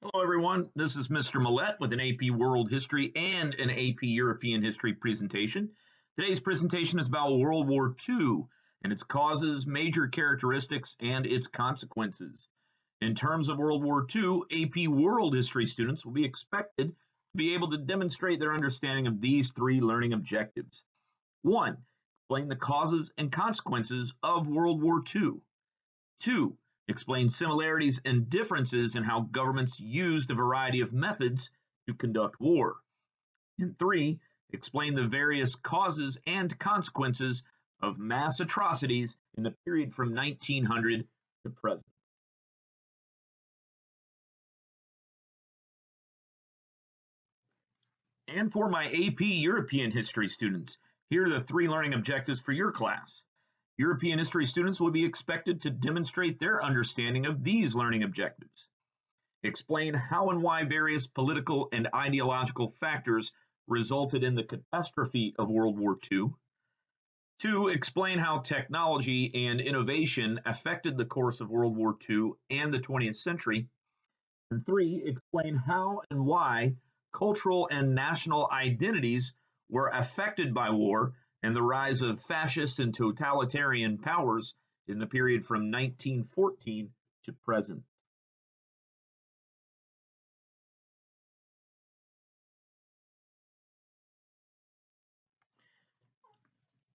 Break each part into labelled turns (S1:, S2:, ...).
S1: Hello, everyone. This is Mr. Millette with an AP World History and an AP European History presentation. Today's presentation is about World War II and its causes, major characteristics, and its consequences. In terms of World War II, AP World History students will be expected to be able to demonstrate their understanding of these three learning objectives. 1. Explain the causes and consequences of World War II. 2. Explain similarities and differences in how governments used a variety of methods to conduct war. And 3. Explain the various causes and consequences of mass atrocities in the period from 1900 to present. And for my AP European History students, here are the three learning objectives for your class. European history students will be expected to demonstrate their understanding of these learning objectives. Explain how and why various political and ideological factors resulted in the catastrophe of World War II. 2. Explain how technology and innovation affected the course of World War II and the 20th century. And 3. Explain how and why cultural and national identities were affected by war and the rise of fascist and totalitarian powers in the period from 1914 to present.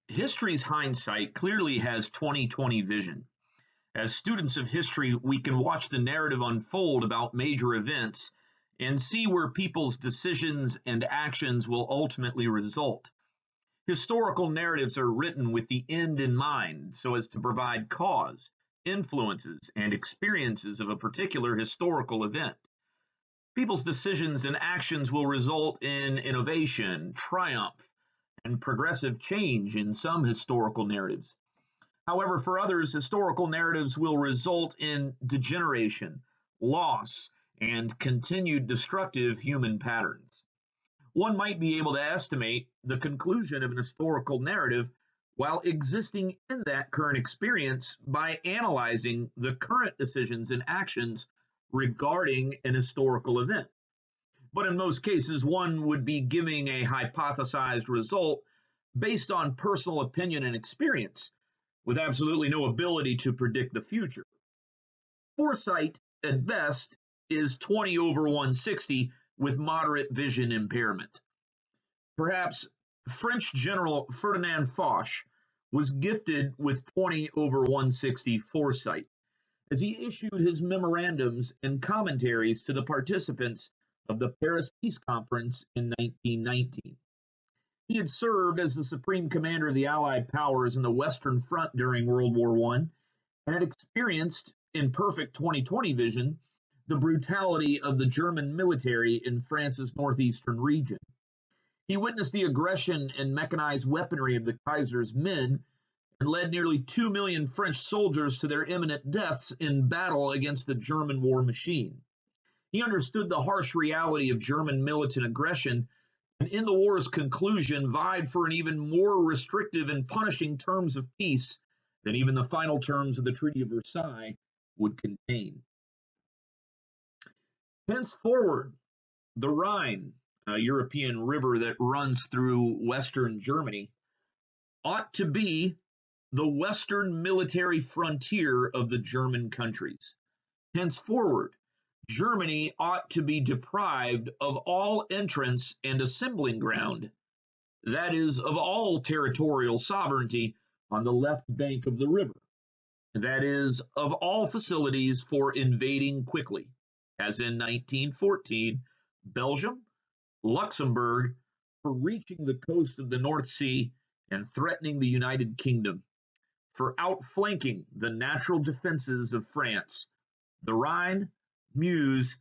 S1: History's hindsight clearly has 20/20 vision. As students of history, we can watch the narrative unfold about major events and see where people's decisions and actions will ultimately result. Historical narratives are written with the end in mind so as to provide cause, influences, and experiences of a particular historical event. People's decisions and actions will result in innovation, triumph, and progressive change in some historical narratives. However, for others, historical narratives will result in degeneration, loss, and continued destructive human patterns. One might be able to estimate the conclusion of an historical narrative while existing in that current experience by analyzing the current decisions and actions regarding an historical event. But in most cases, one would be giving a hypothesized result based on personal opinion and experience, with absolutely no ability to predict the future. Foresight, at best, is 20 over 160 with moderate vision impairment. Perhaps French General Ferdinand Foch was gifted with 20 over 160 foresight, as he issued his memorandums and commentaries to the participants of the Paris Peace Conference in 1919. He had served as the supreme commander of the Allied powers in the Western Front during World War I and had experienced, in perfect 20/20 vision, the brutality of the German military in France's northeastern region. He witnessed the aggression and mechanized weaponry of the Kaiser's men and led nearly 2 million French soldiers to their imminent deaths in battle against the German war machine. He understood the harsh reality of German militant aggression and in the war's conclusion vied for an even more restrictive and punishing terms of peace than even the final terms of the Treaty of Versailles would contain. Henceforward, the Rhine, a European river that runs through western Germany, ought to be the western military frontier of the German countries. Henceforward, Germany ought to be deprived of all entrance and assembling ground, that is, of all territorial sovereignty on the left bank of the river, that is, of all facilities for invading quickly, as in 1914, Belgium, Luxembourg, for reaching the coast of the North Sea and threatening the United Kingdom, for outflanking the natural defenses of France, the Rhine, Meuse,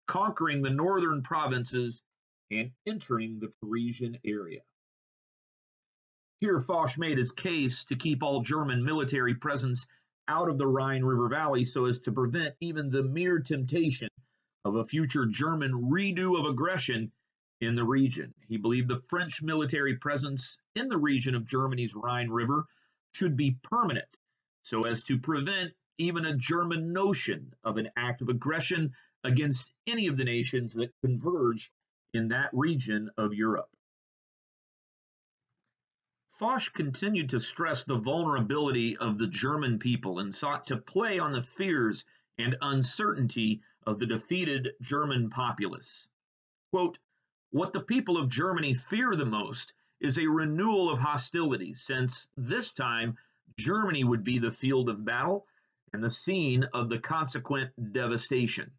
S1: conquering the northern provinces, and entering the Parisian area. Here Foch made his case to keep all German military presence out of the Rhine River Valley so as to prevent even the mere temptation of a future German redo of aggression in the region. He believed the French military presence in the region of Germany's Rhine River should be permanent so as to prevent even a German notion of an act of aggression against any of the nations that converge in that region of Europe. Foch continued to stress the vulnerability of the German people and sought to play on the fears and uncertainty of the defeated German populace. Quote, "What the people of Germany fear the most is a renewal of hostilities, since this time Germany would be the field of battle and the scene of the consequent devastation.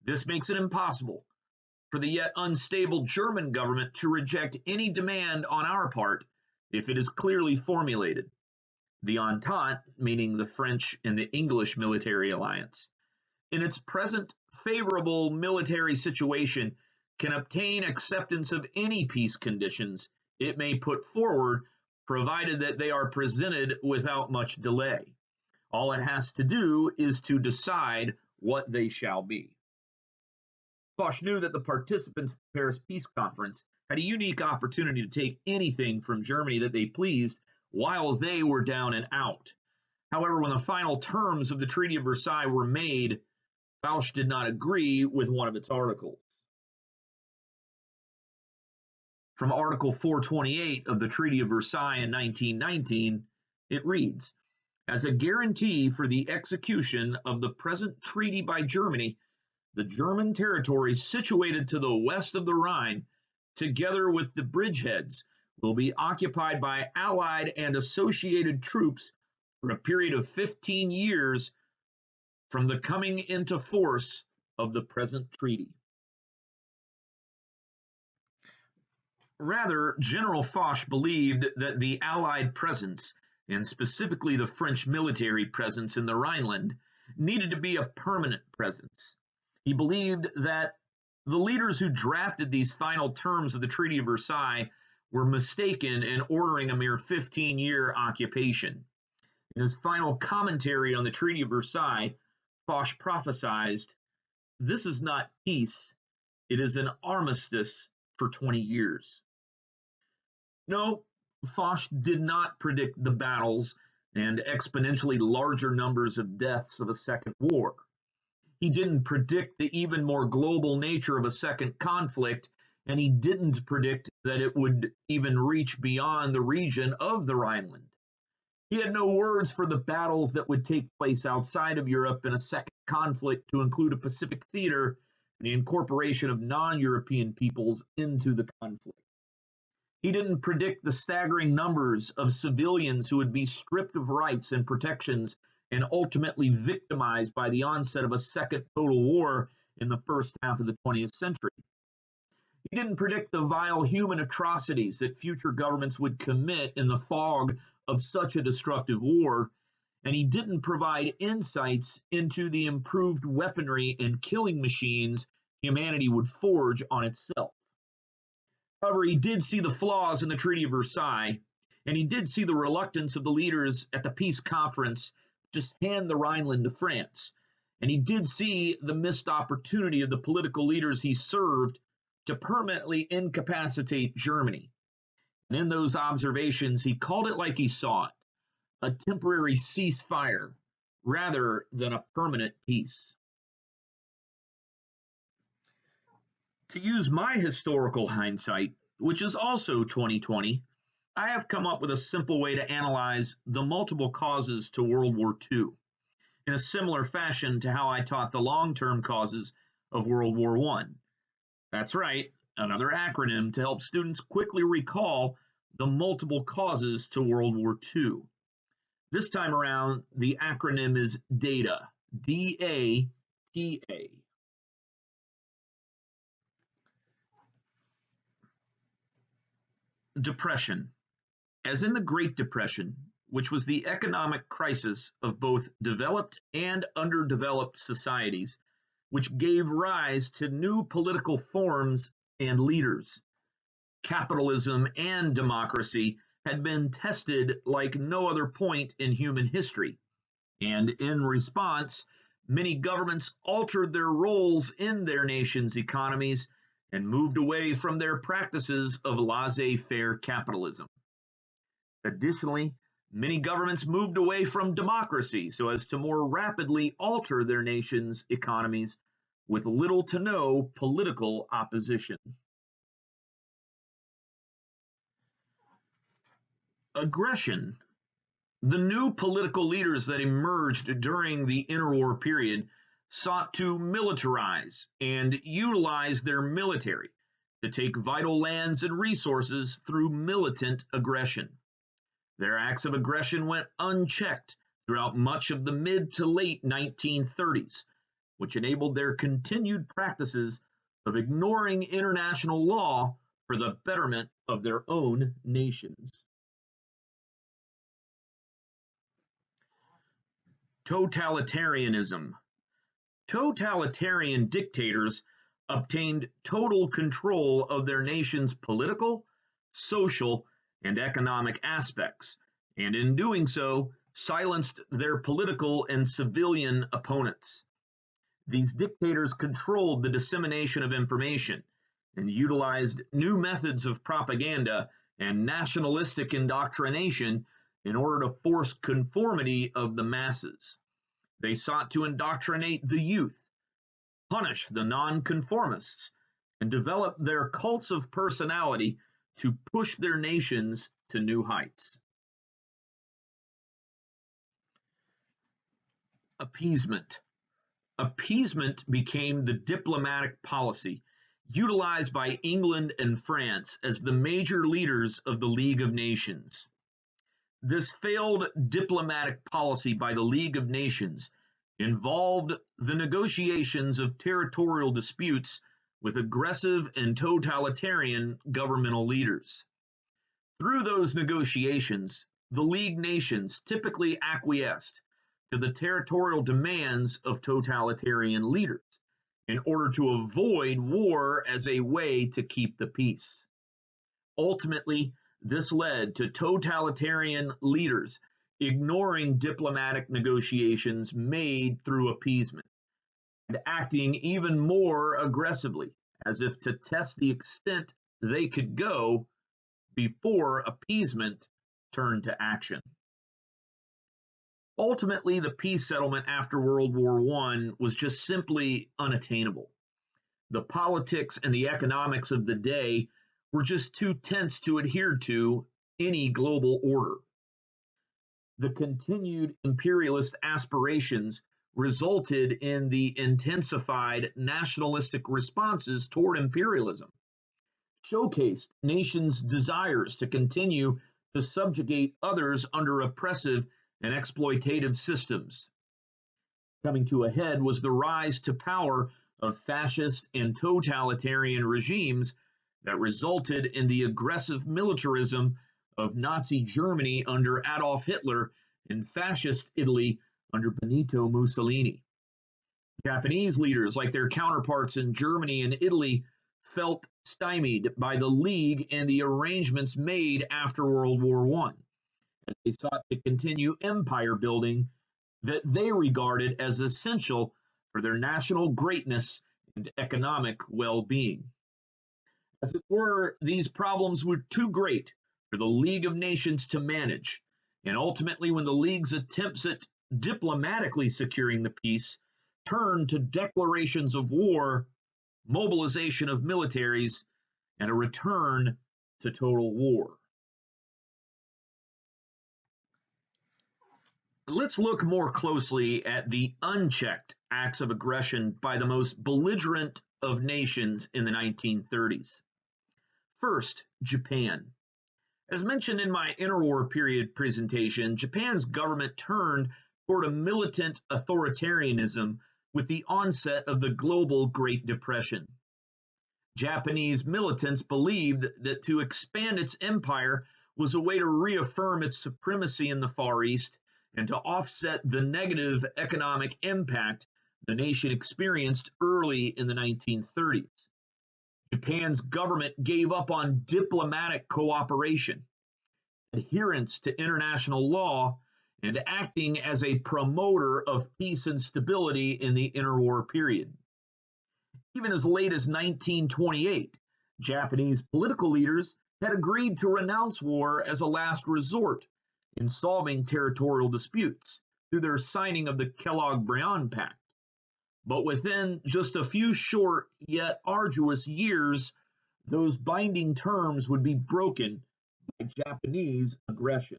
S1: This makes it impossible for the yet unstable German government to reject any demand on our part if it is clearly formulated. The Entente, meaning the French and the English military alliance, in its present favorable military situation, can obtain acceptance of any peace conditions it may put forward, provided that they are presented without much delay. All it has to do is to decide what they shall be." Foch knew that the participants of the Paris Peace Conference had a unique opportunity to take anything from Germany that they pleased while they were down and out. However, when the final terms of the Treaty of Versailles were made, Foch did not agree with one of its articles. From Article 428 of the Treaty of Versailles in 1919, it reads, "As a guarantee for the execution of the present treaty by Germany, the German territories situated to the west of the Rhine, together with the bridgeheads, will be occupied by Allied and associated troops for a period of 15 years from the coming into force of the present treaty." Rather, General Foch believed that the Allied presence, and specifically the French military presence in the Rhineland, needed to be a permanent presence. He believed that the leaders who drafted these final terms of the Treaty of Versailles were mistaken in ordering a mere 15-year occupation. In his final commentary on the Treaty of Versailles, Foch prophesied, "This is not peace, it is an armistice for 20 years." No, Foch did not predict the battles and exponentially larger numbers of deaths of a second war. He didn't predict the even more global nature of a second conflict, and he didn't predict that it would even reach beyond the region of the Rhineland. He had no words for the battles that would take place outside of Europe in a second conflict to include a Pacific theater and the incorporation of non-European peoples into the conflict. He didn't predict the staggering numbers of civilians who would be stripped of rights and protections and ultimately victimized by the onset of a second total war in the first half of the 20th century. He didn't predict the vile human atrocities that future governments would commit in the fog of such a destructive war, and he didn't provide insights into the improved weaponry and killing machines humanity would forge on itself. However, he did see the flaws in the Treaty of Versailles, and he did see the reluctance of the leaders at the peace conference to just hand the Rhineland to France. And he did see the missed opportunity of the political leaders he served to permanently incapacitate Germany. And in those observations, he called it like he saw it, a temporary ceasefire rather than a permanent peace. To use my historical hindsight, which is also 2020, I have come up with a simple way to analyze the multiple causes to World War II, in a similar fashion to how I taught the long-term causes of World War I. That's right, another acronym to help students quickly recall the multiple causes to World War II. This time around, the acronym is DATA, D-A-T-A. Depression. As in the Great Depression, which was the economic crisis of both developed and underdeveloped societies, which gave rise to new political forms and leaders. Capitalism and democracy had been tested like no other point in human history, and in response, many governments altered their roles in their nation's economies and moved away from their practices of laissez-faire capitalism. Additionally, Many governments moved away from democracy so as to more rapidly alter their nation's economies with little to no political opposition. Aggression. The new political leaders that emerged during the interwar period sought to militarize and utilize their military to take vital lands and resources through militant aggression. Their acts of aggression went unchecked throughout much of the mid to late 1930s, which enabled their continued practices of ignoring international law for the betterment of their own nations. Totalitarianism. Totalitarian dictators obtained total control of their nation's political, social, and economic aspects, and in doing so, silenced their political and civilian opponents. These dictators controlled the dissemination of information and utilized new methods of propaganda and nationalistic indoctrination in order to force conformity of the masses. They sought to indoctrinate the youth, punish the nonconformists, and develop their cults of personality to push their nations to new heights. Appeasement. Appeasement became the diplomatic policy utilized by England and France as the major leaders of the League of Nations. This failed diplomatic policy by the League of Nations involved the negotiations of territorial disputes with aggressive and totalitarian governmental leaders. Through those negotiations, the League nations typically acquiesced to the territorial demands of totalitarian leaders in order to avoid war as a way to keep the peace. Ultimately, this led to totalitarian leaders ignoring diplomatic negotiations made through appeasement and acting even more aggressively, as if to test the extent they could go before appeasement turned to action. Ultimately, the peace settlement after World War I was just simply unattainable. The politics and the economics of the day were just too tense to adhere to any global order. The continued imperialist aspirations resulted in the intensified nationalistic responses toward imperialism, showcased nations' desires to continue to subjugate others under oppressive and exploitative systems. Coming to a head was the rise to power of fascist and totalitarian regimes that resulted in the aggressive militarism of Nazi Germany under Adolf Hitler and fascist Italy under Benito Mussolini. Japanese leaders, like their counterparts in Germany and Italy, felt stymied by the League and the arrangements made after World War I, as they sought to continue empire building that they regarded as essential for their national greatness and economic well-being. As it were, these problems were too great for the League of Nations to manage, and ultimately when the League's attempts at diplomatically securing the peace turned to declarations of war, mobilization of militaries, and a return to total war. Let's look more closely at the unchecked acts of aggression by the most belligerent of nations in the 1930s. First, Japan. As mentioned in my interwar period presentation, Japan's government turned toward a militant authoritarianism with the onset of the global Great Depression. Japanese militants believed that to expand its empire was a way to reaffirm its supremacy in the Far East and to offset the negative economic impact the nation experienced early in the 1930s. Japan's government gave up on diplomatic cooperation, adherence to international law, and acting as a promoter of peace and stability in the interwar period. Even as late as 1928, Japanese political leaders had agreed to renounce war as a last resort in solving territorial disputes through their signing of the Kellogg-Briand Pact. But within just a few short yet arduous years, those binding terms would be broken by Japanese aggression.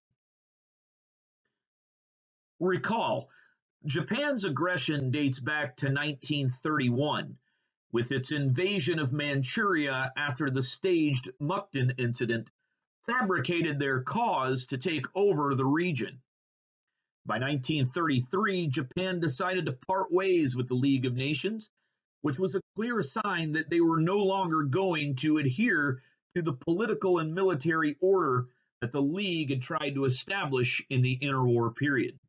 S1: Recall, Japan's aggression dates back to 1931, with its invasion of Manchuria after the staged Mukden incident fabricated their cause to take over the region. By 1933, Japan decided to part ways with the League of Nations, which was a clear sign that they were no longer going to adhere to the political and military order that the League had tried to establish in the interwar period.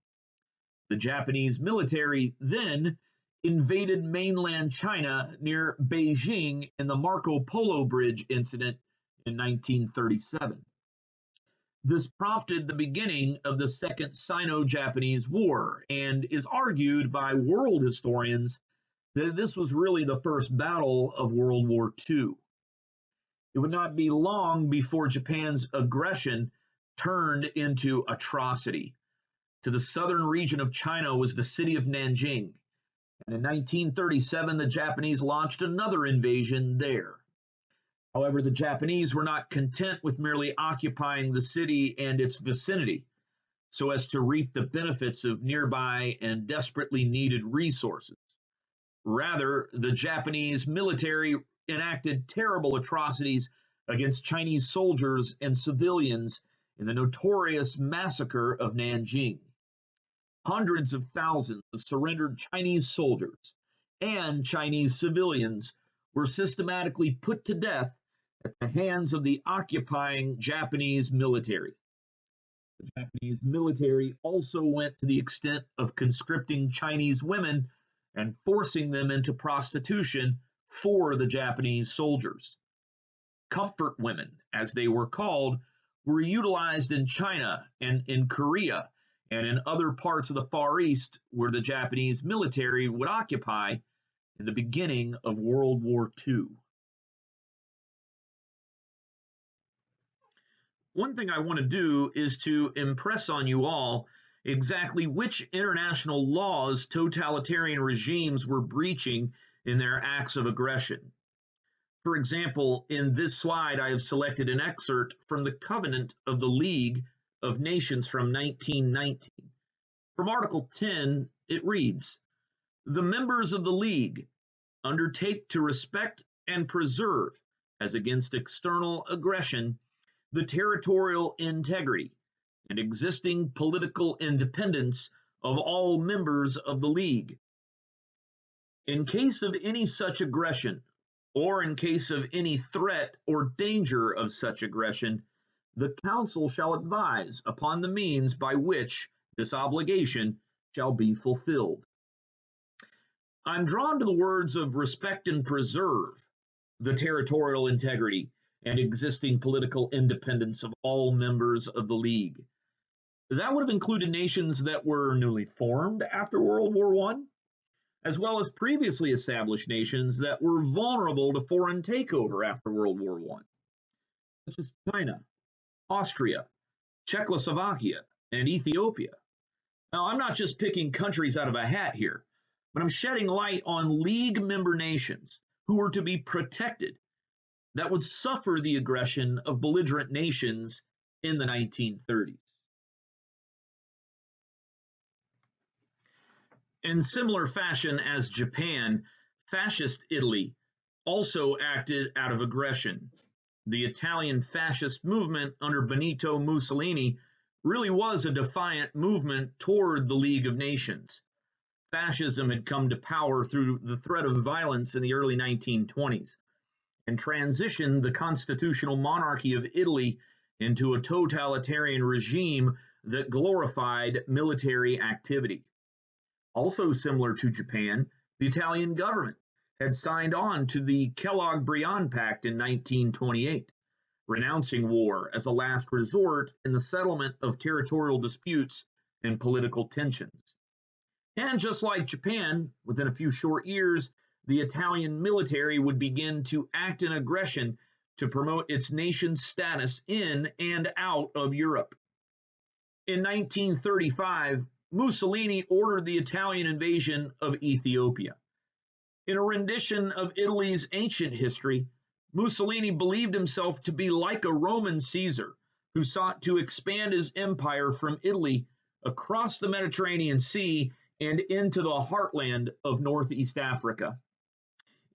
S1: The Japanese military then invaded mainland China near Beijing in the Marco Polo Bridge incident in 1937. This prompted the beginning of the Second Sino-Japanese War and is argued by world historians that this was really the first battle of World War II. It would not be long before Japan's aggression turned into atrocity. To the southern region of China was the city of Nanjing, and in 1937 the Japanese launched another invasion there. However, the Japanese were not content with merely occupying the city and its vicinity, so as to reap the benefits of nearby and desperately needed resources. Rather, the Japanese military enacted terrible atrocities against Chinese soldiers and civilians in the notorious massacre of Nanjing. Hundreds of thousands of surrendered Chinese soldiers and Chinese civilians were systematically put to death at the hands of the occupying Japanese military. The Japanese military also went to the extent of conscripting Chinese women and forcing them into prostitution for the Japanese soldiers. Comfort women, as they were called, were utilized in China and in Korea and in other parts of the Far East where the Japanese military would occupy in the beginning of World War II. One thing I want to do is to impress on you all exactly which international laws totalitarian regimes were breaching in their acts of aggression. For example, in this slide, I have selected an excerpt from the Covenant of the League of Nations from 1919. From Article 10, it reads, "The members of the League undertake to respect and preserve, as against external aggression, the territorial integrity and existing political independence of all members of the League. In case of any such aggression, or in case of any threat or danger of such aggression, the Council shall advise upon the means by which this obligation shall be fulfilled." I'm drawn to the words of respect and preserve the territorial integrity and existing political independence of all members of the League. That would have included nations that were newly formed after World War I, as well as previously established nations that were vulnerable to foreign takeover after World War I, such as China, Austria, Czechoslovakia, and Ethiopia. Now, I'm not just picking countries out of a hat here, but I'm shedding light on League member nations who were to be protected that would suffer the aggression of belligerent nations in the 1930s. In similar fashion as Japan, fascist Italy also acted out of aggression. The Italian fascist movement under Benito Mussolini really was a defiant movement toward the League of Nations. Fascism had come to power through the threat of violence in the early 1920s and transitioned the constitutional monarchy of Italy into a totalitarian regime that glorified military activity. Also similar to Japan, the Italian government had signed on to the Kellogg-Briand Pact in 1928, renouncing war as a last resort in the settlement of territorial disputes and political tensions. And just like Japan, within a few short years, the Italian military would begin to act in aggression to promote its nation's status in and out of Europe. In 1935, Mussolini ordered the Italian invasion of Ethiopia. In a rendition of Italy's ancient history, Mussolini believed himself to be like a Roman Caesar who sought to expand his empire from Italy across the Mediterranean Sea and into the heartland of Northeast Africa.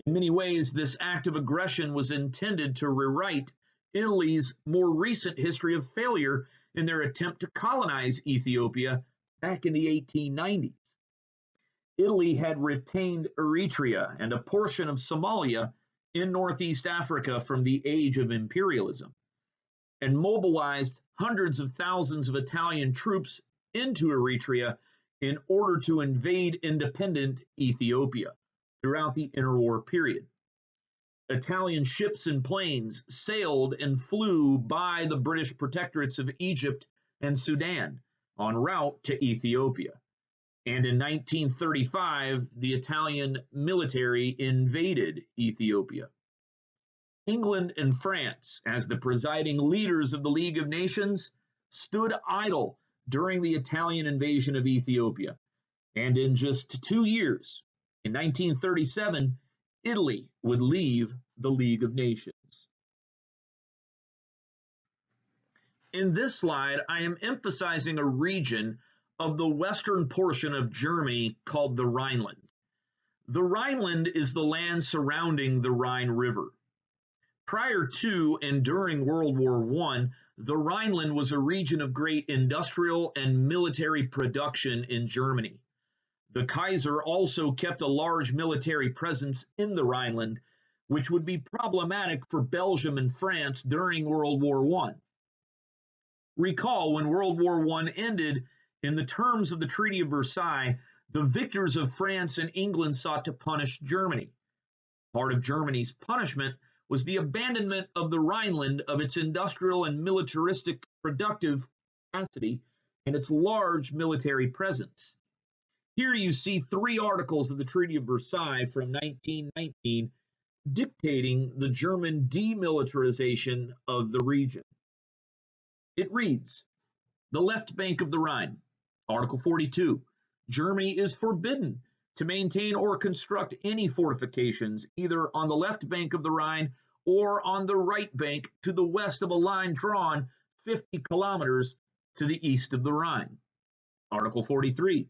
S1: In many ways, this act of aggression was intended to rewrite Italy's more recent history of failure in their attempt to colonize Ethiopia back in the 1890s. Italy had retained Eritrea and a portion of Somalia in Northeast Africa from the age of imperialism, and mobilized hundreds of thousands of Italian troops into Eritrea in order to invade independent Ethiopia throughout the interwar period. Italian ships and planes sailed and flew by the British protectorates of Egypt and Sudan en route to Ethiopia. And in 1935, the Italian military invaded Ethiopia. England and France, as the presiding leaders of the League of Nations, stood idle during the Italian invasion of Ethiopia. And in just 2 years, in 1937, Italy would leave the League of Nations. In this slide, I am emphasizing a region of the western portion of Germany called the Rhineland. The Rhineland is the land surrounding the Rhine River. Prior to and during World War I, the Rhineland was a region of great industrial and military production in Germany. The Kaiser also kept a large military presence in the Rhineland, which would be problematic for Belgium and France during World War I. Recall when World War I ended, in the terms of the Treaty of Versailles, the victors of France and England sought to punish Germany. Part of Germany's punishment was the abandonment of the Rhineland of its industrial and militaristic productive capacity and its large military presence. Here you see 3 articles of the Treaty of Versailles from 1919 dictating the German demilitarization of the region. It reads, the left bank of the Rhine, Article 42, Germany is forbidden to maintain or construct any fortifications either on the left bank of the Rhine or on the right bank to the west of a line drawn 50 kilometers to the east of the Rhine. Article 43,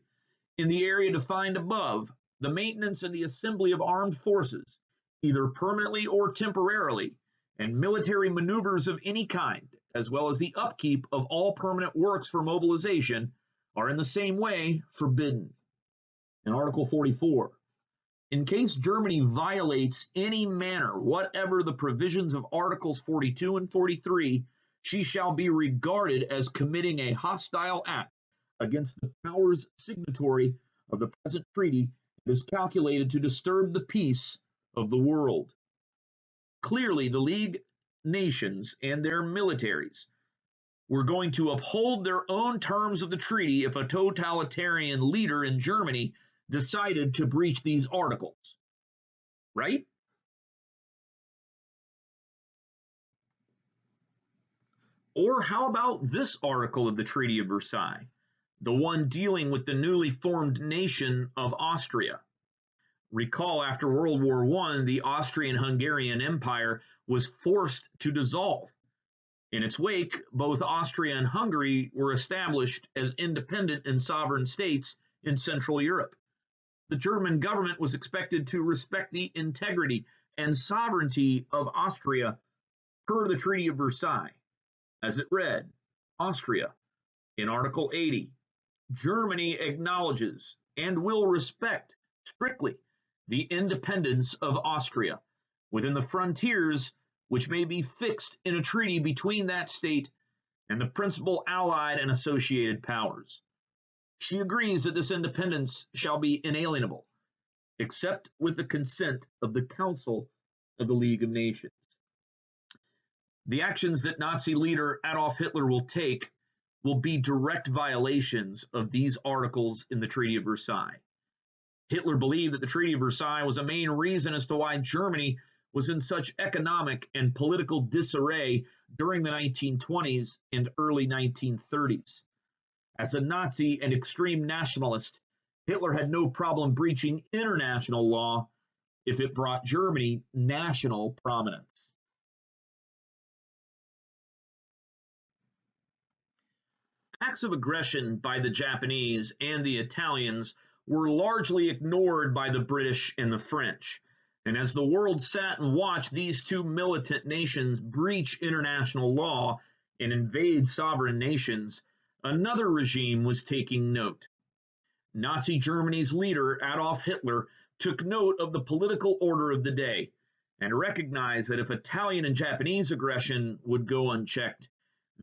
S1: in the area defined above, the maintenance and the assembly of armed forces, either permanently or temporarily, and military maneuvers of any kind, as well as the upkeep of all permanent works for mobilization, are in the same way forbidden. In Article 44, in case Germany violates any manner whatever the provisions of Articles 42 and 43, she shall be regarded as committing a hostile act against the powers signatory of the present treaty that is calculated to disturb the peace of the world. Clearly, the League nations and their militaries were going to uphold their own terms of the treaty if a totalitarian leader in Germany decided to breach these articles, right? Or how about this article of the Treaty of Versailles, the one dealing with the newly formed nation of Austria? Recall, after World War I, the Austrian-Hungarian Empire was forced to dissolve. In its wake, both Austria and Hungary were established as independent and sovereign states in Central Europe. The German government was expected to respect the integrity and sovereignty of Austria per the Treaty of Versailles. As it read, Austria, in Article 80, Germany acknowledges and will respect strictly the independence of Austria within the frontiers which may be fixed in a treaty between that state and the principal allied and associated powers. She agrees that this independence shall be inalienable, except with the consent of the Council of the League of Nations. The actions that Nazi leader Adolf Hitler will take will be direct violations of these articles in the Treaty of Versailles. Hitler believed that the Treaty of Versailles was a main reason as to why Germany was in such economic and political disarray during the 1920s and early 1930s. As a Nazi and extreme nationalist, Hitler had no problem breaching international law if it brought Germany national prominence. Acts of aggression by the Japanese and the Italians were largely ignored by the British and the French. And as the world sat and watched these two militant nations breach international law and invade sovereign nations, another regime was taking note. Nazi Germany's leader, Adolf Hitler, took note of the political order of the day and recognized that if Italian and Japanese aggression would go unchecked,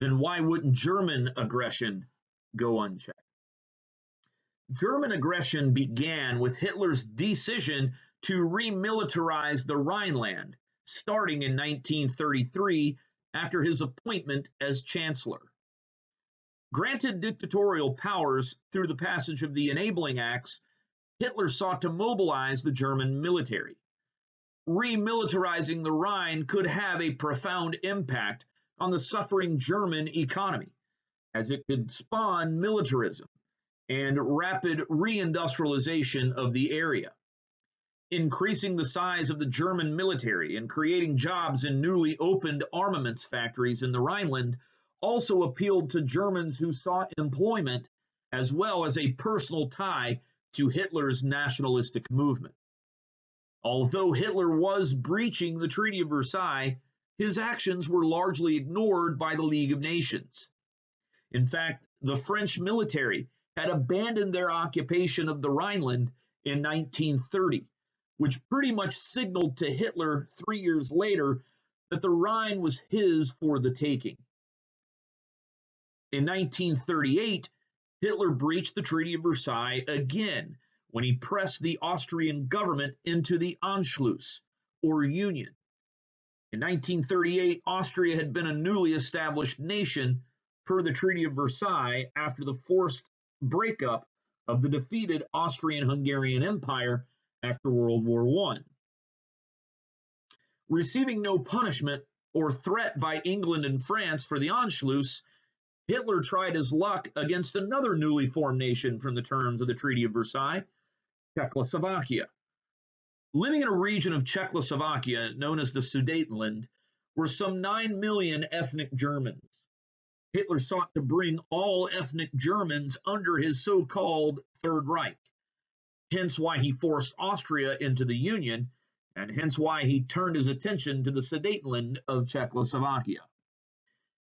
S1: then why wouldn't German aggression go unchecked? German aggression began with Hitler's decision to remilitarize the Rhineland, starting in 1933 after his appointment as Chancellor. Granted dictatorial powers through the passage of the Enabling Acts, Hitler sought to mobilize the German military. Remilitarizing the Rhine could have a profound impact on the suffering German economy, as it could spawn militarism and rapid reindustrialization of the area. Increasing the size of the German military and creating jobs in newly opened armaments factories in the Rhineland also appealed to Germans who sought employment as well as a personal tie to Hitler's nationalistic movement. Although Hitler was breaching the Treaty of Versailles, his actions were largely ignored by the League of Nations. In fact, the French military had abandoned their occupation of the Rhineland in 1930, which pretty much signaled to Hitler 3 years later that the Rhine was his for the taking. In 1938, Hitler breached the Treaty of Versailles again when he pressed the Austrian government into the Anschluss, or Union. In 1938, Austria had been a newly established nation per the Treaty of Versailles after the forced breakup of the defeated Austrian-Hungarian Empire after World War I. Receiving no punishment or threat by England and France for the Anschluss, Hitler tried his luck against another newly formed nation from the terms of the Treaty of Versailles, Czechoslovakia. Living in a region of Czechoslovakia known as the Sudetenland were some 9 million ethnic Germans. Hitler sought to bring all ethnic Germans under his so-called Third Reich, hence why he forced Austria into the Union, and hence why he turned his attention to the Sudetenland of Czechoslovakia.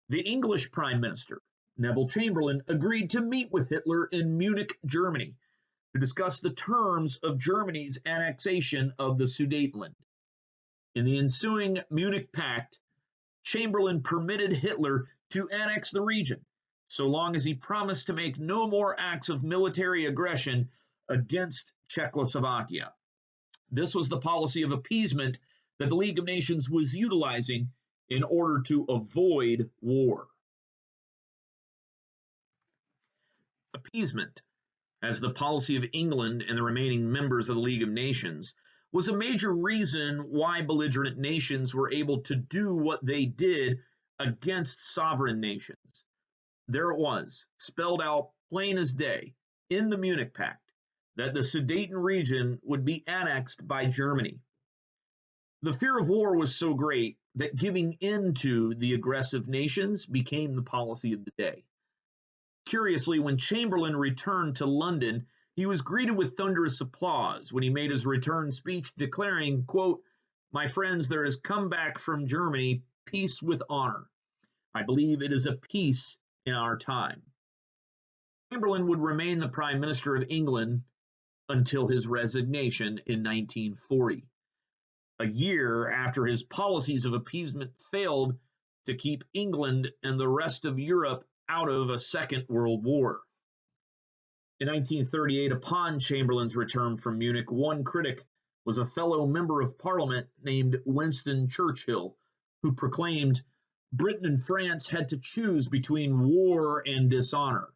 S1: The English Prime Minister, Neville Chamberlain, agreed to meet with Hitler in Munich, Germany, to discuss the terms of Germany's annexation of the Sudetenland. In the ensuing Munich Pact, Chamberlain permitted Hitler to annex the region, so long as he promised to make no more acts of military aggression against Czechoslovakia. This was the policy of appeasement that the League of Nations was utilizing in order to avoid war. Appeasement, as the policy of England and the remaining members of the League of Nations, was a major reason why belligerent nations were able to do what they did against sovereign nations. There it was, spelled out plain as day in the Munich Pact, that the Sudeten region would be annexed by Germany. The fear of war was so great that giving in to the aggressive nations became the policy of the day. Curiously, when Chamberlain returned to London, he was greeted with thunderous applause when he made his return speech declaring, quote, "My friends, there has come back from Germany peace with honor. I believe it is a peace in our time." Chamberlain would remain the Prime Minister of England until his resignation in 1940, a year after his policies of appeasement failed to keep England and the rest of Europe out of a Second World War. In 1938, upon Chamberlain's return from Munich, one critic was a fellow member of Parliament named Winston Churchill, who proclaimed, "Britain and France had to choose between war and dishonor.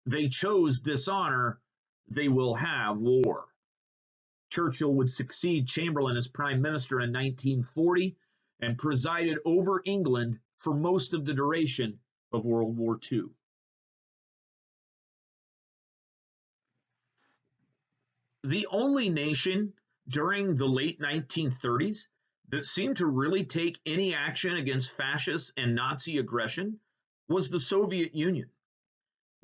S1: They chose dishonor, they will have war." Churchill would succeed Chamberlain as Prime Minister in 1940 and presided over England for most of the duration of World War II. The only nation during the late 1930s that seemed to really take any action against fascist and Nazi aggression was the Soviet Union.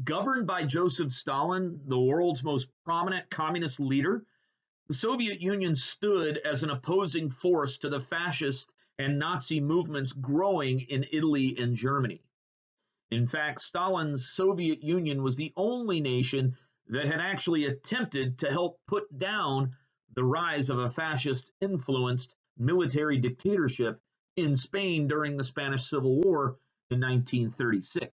S1: Governed by Joseph Stalin, the world's most prominent communist leader, the Soviet Union stood as an opposing force to the fascist and Nazi movements growing in Italy and Germany. In fact, Stalin's Soviet Union was the only nation that had actually attempted to help put down the rise of a fascist influenced military dictatorship in Spain during the Spanish Civil War in 1936.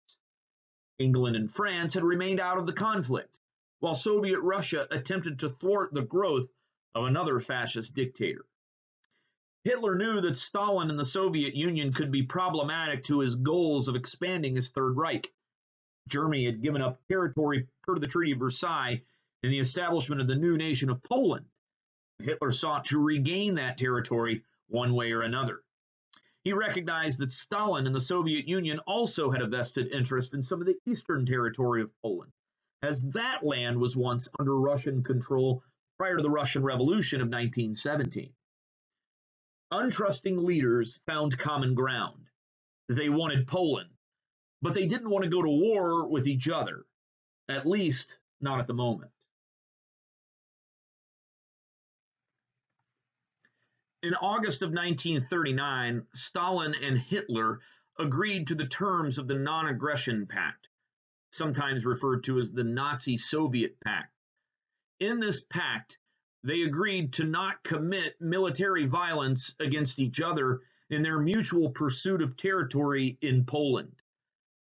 S1: England and France had remained out of the conflict, while Soviet Russia attempted to thwart the growth of another fascist dictator. Hitler knew that Stalin and the Soviet Union could be problematic to his goals of expanding his Third Reich. Germany had given up territory per the Treaty of Versailles and the establishment of the new nation of Poland. Hitler sought to regain that territory one way or another. He recognized that Stalin and the Soviet Union also had a vested interest in some of the eastern territory of Poland, as that land was once under Russian control prior to the Russian Revolution of 1917. Untrusting leaders found common ground. They wanted Poland, but they didn't want to go to war with each other, at least not at the moment. In August of 1939, Stalin and Hitler agreed to the terms of the Non-Aggression Pact, sometimes referred to as the Nazi-Soviet Pact. In this pact, they agreed to not commit military violence against each other in their mutual pursuit of territory in Poland.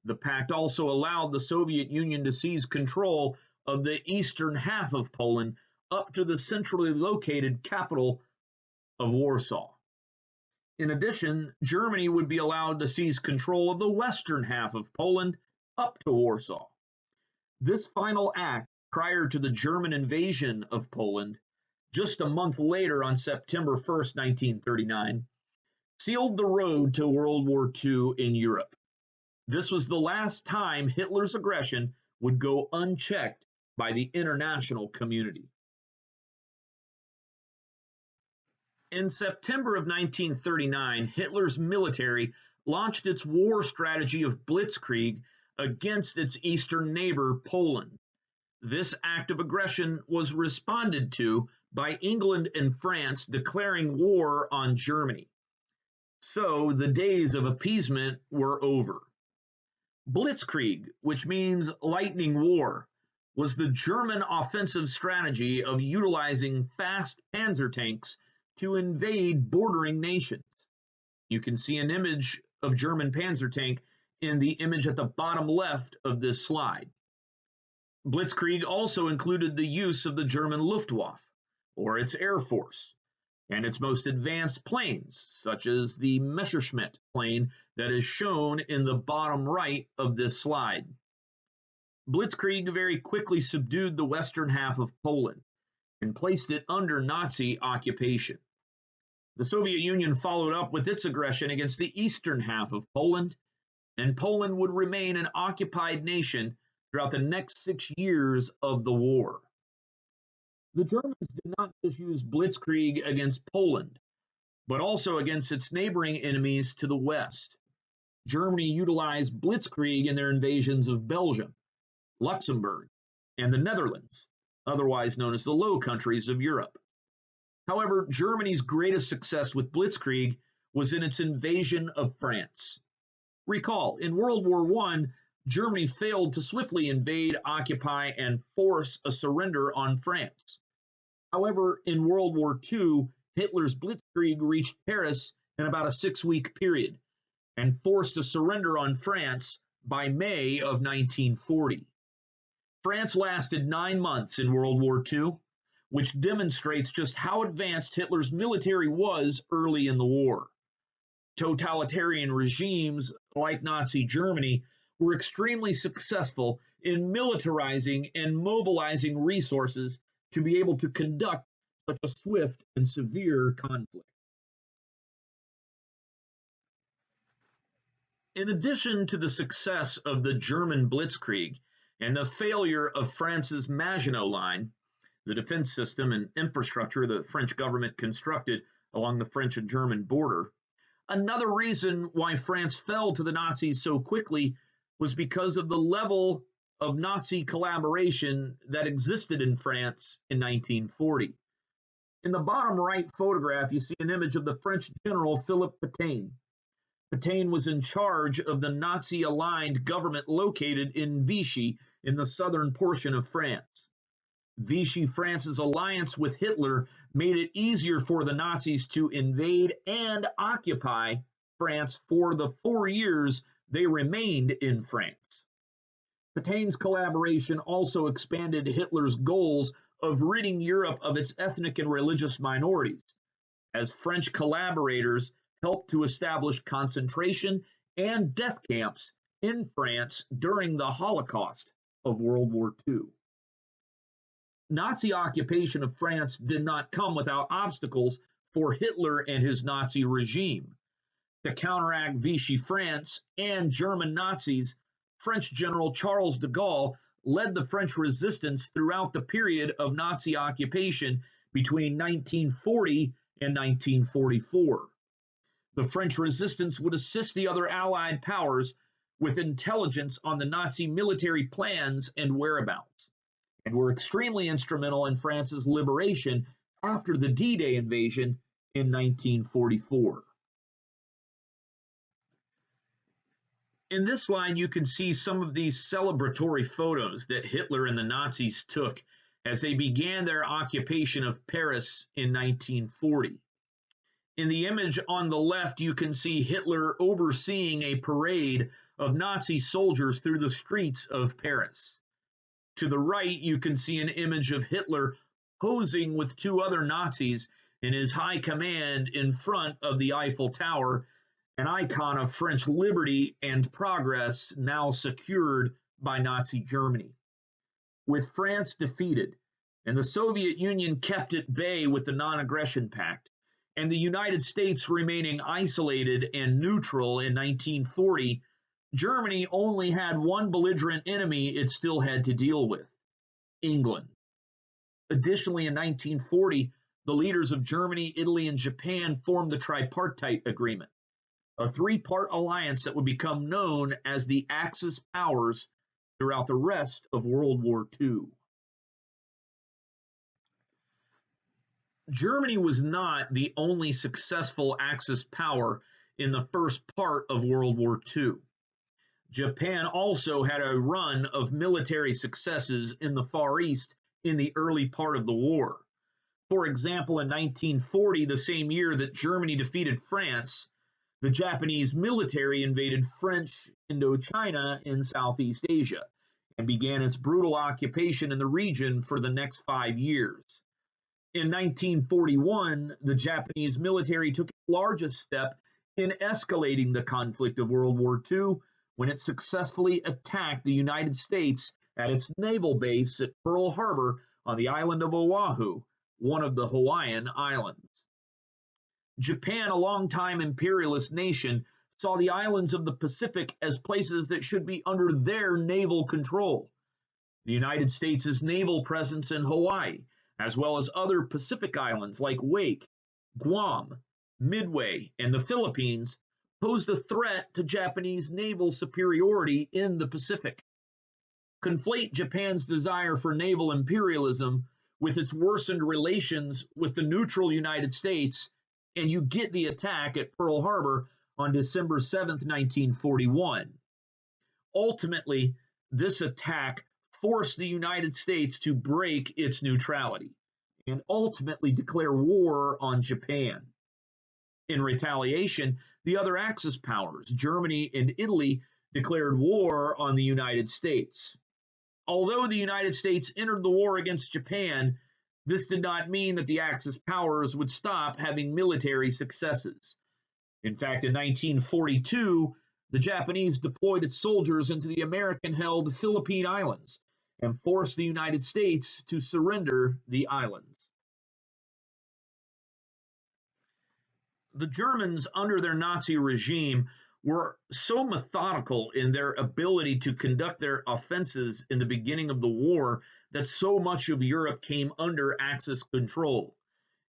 S1: The pact also allowed the Soviet Union to seize control of the eastern half of Poland up to the centrally located capital of Warsaw. In addition, Germany would be allowed to seize control of the western half of Poland up to Warsaw. This final act, prior to the German invasion of Poland, just a month later on September 1st, 1939, sealed the road to World War II in Europe. This was the last time Hitler's aggression would go unchecked by the international community. In September of 1939, Hitler's military launched its war strategy of blitzkrieg against its eastern neighbor, Poland. This act of aggression was responded to by England and France declaring war on Germany. So the days of appeasement were over. Blitzkrieg, which means lightning war, was the German offensive strategy of utilizing fast panzer tanks to invade bordering nations. You can see an image of German panzer tank in the image at the bottom left of this slide. Blitzkrieg also included the use of the German Luftwaffe, or its air force, and its most advanced planes, such as the Messerschmitt plane that is shown in the bottom right of this slide. Blitzkrieg very quickly subdued the western half of Poland and placed it under Nazi occupation. The Soviet Union followed up with its aggression against the eastern half of Poland, and Poland would remain an occupied nation throughout the next 6 years of the war. The Germans did not just use blitzkrieg against Poland, but also against its neighboring enemies to the west. Germany utilized blitzkrieg in their invasions of Belgium, Luxembourg, and the Netherlands, otherwise known as the Low Countries of Europe. However, Germany's greatest success with blitzkrieg was in its invasion of France. Recall, in World War I, Germany failed to swiftly invade, occupy, and force a surrender on France. However, in World War II, Hitler's blitzkrieg reached Paris in about a 6-week period and forced a surrender on France by May of 1940. France lasted 9 months in World War II, which demonstrates just how advanced Hitler's military was early in the war. Totalitarian regimes like Nazi Germany were extremely successful in militarizing and mobilizing resources to be able to conduct such a swift and severe conflict. In addition to the success of the German blitzkrieg and the failure of France's Maginot Line, the defense system and infrastructure the French government constructed along the French and German border. Another reason why France fell to the Nazis so quickly was because of the level of Nazi collaboration that existed in France in 1940. In the bottom right photograph, you see an image of the French general Philippe Pétain. Pétain was in charge of the Nazi-aligned government located in Vichy in the southern portion of France. Vichy France's alliance with Hitler made it easier for the Nazis to invade and occupy France for the 4 years they remained in France. Petain's collaboration also expanded Hitler's goals of ridding Europe of its ethnic and religious minorities, as French collaborators helped to establish concentration and death camps in France during the Holocaust of World War II. Nazi occupation of France did not come without obstacles for Hitler and his Nazi regime. To counteract Vichy France and German Nazis, French General Charles de Gaulle led the French resistance throughout the period of Nazi occupation between 1940 and 1944. The French resistance would assist the other Allied powers with intelligence on the Nazi military plans and whereabouts, and were extremely instrumental in France's liberation after the D-Day invasion in 1944. In this slide, you can see some of these celebratory photos that Hitler and the Nazis took as they began their occupation of Paris in 1940. In the image on the left, you can see Hitler overseeing a parade of Nazi soldiers through the streets of Paris. To the right, you can see an image of Hitler posing with 2 other Nazis in his high command in front of the Eiffel Tower, an icon of French liberty and progress now secured by Nazi Germany. With France defeated and the Soviet Union kept at bay with the Non-Aggression Pact, and the United States remaining isolated and neutral in 1940, Germany only had one belligerent enemy it still had to deal with: England. Additionally, in 1940, the leaders of Germany, Italy, and Japan formed the Tripartite Agreement, a 3-part alliance that would become known as the Axis powers throughout the rest of World War II. Germany was not the only successful Axis power in the first part of World War II. Japan also had a run of military successes in the Far East in the early part of the war. For example, in 1940, the same year that Germany defeated France, the Japanese military invaded French Indochina in Southeast Asia and began its brutal occupation in the region for the next 5 years. In 1941, the Japanese military took its largest step in escalating the conflict of World War II when it successfully attacked the United States at its naval base at Pearl Harbor on the island of Oahu, one of the Hawaiian Islands. Japan, a longtime imperialist nation, saw the islands of the Pacific as places that should be under their naval control. The United States' naval presence in Hawaii, as well as other Pacific islands like Wake, Guam, Midway, and the Philippines, posed a threat to Japanese naval superiority in the Pacific. Conflate Japan's desire for naval imperialism with its worsened relations with the neutral United States, and you get the attack at Pearl Harbor on December 7, 1941. Ultimately, this attack forced the United States to break its neutrality and ultimately declare war on Japan. In retaliation, the other Axis powers, Germany and Italy, declared war on the United States. Although the United States entered the war against Japan, this did not mean that the Axis powers would stop having military successes. In fact, in 1942, the Japanese deployed its soldiers into the American-held Philippine Islands and forced the United States to surrender the islands. The Germans, under their Nazi regime, were so methodical in their ability to conduct their offenses in the beginning of the war that so much of Europe came under Axis control.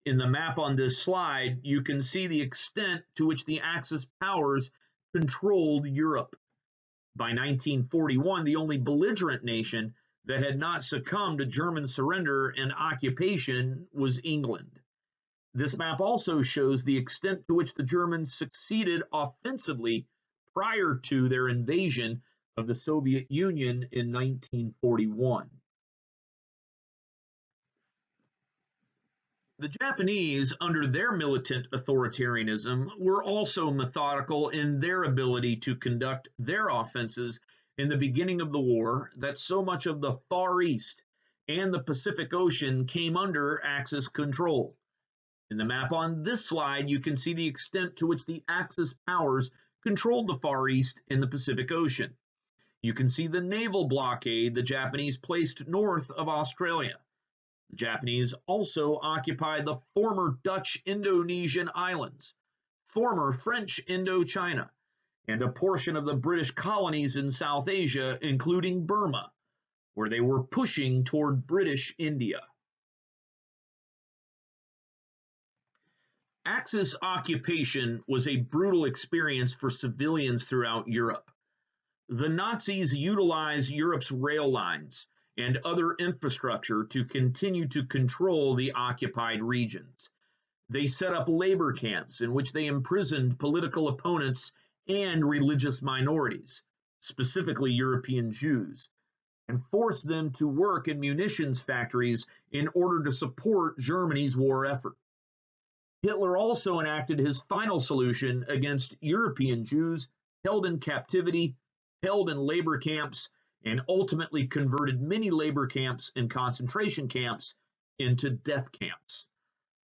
S1: In the map on this slide, you can see the extent to which the Axis powers controlled Europe. By 1941, the only belligerent nation that had not succumbed to German surrender and occupation was England. This map also shows the extent to which the Germans succeeded offensively prior to their invasion of the Soviet Union in 1941. The Japanese, under their militant authoritarianism, were also methodical in their ability to conduct their offenses in the beginning of the war that so much of the Far East and the Pacific Ocean came under Axis control. In the map on this slide, you can see the extent to which the Axis powers controlled the Far East and the Pacific Ocean. You can see the naval blockade the Japanese placed north of Australia. The Japanese also occupied the former Dutch Indonesian islands, former French Indochina, and a portion of the British colonies in South Asia, including Burma, where they were pushing toward British India. Axis occupation was a brutal experience for civilians throughout Europe. The Nazis utilized Europe's rail lines and other infrastructure to continue to control the occupied regions. They set up labor camps in which they imprisoned political opponents and religious minorities, specifically European Jews, and forced them to work in munitions factories in order to support Germany's war effort. Hitler also enacted his final solution against European Jews held in captivity, held in labor camps, and ultimately converted many labor camps and concentration camps into death camps.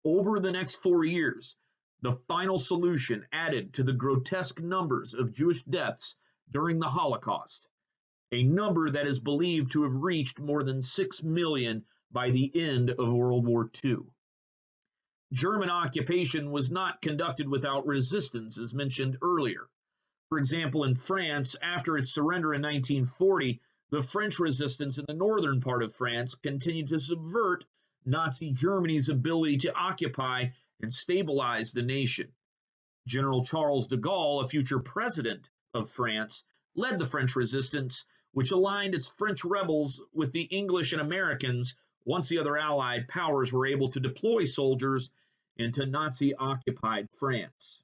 S1: Over the next 4 years, the final solution added to the grotesque numbers of Jewish deaths during the Holocaust, a number that is believed to have reached more than 6 million by the end of World War II. German occupation was not conducted without resistance, as mentioned earlier. For example, in France, after its surrender in 1940, the French resistance in the northern part of France continued to subvert Nazi Germany's ability to occupy and stabilize the nation. General Charles de Gaulle, a future president of France, led the French resistance, which aligned its French rebels with the English and Americans once the other Allied powers were able to deploy soldiers into Nazi-occupied France.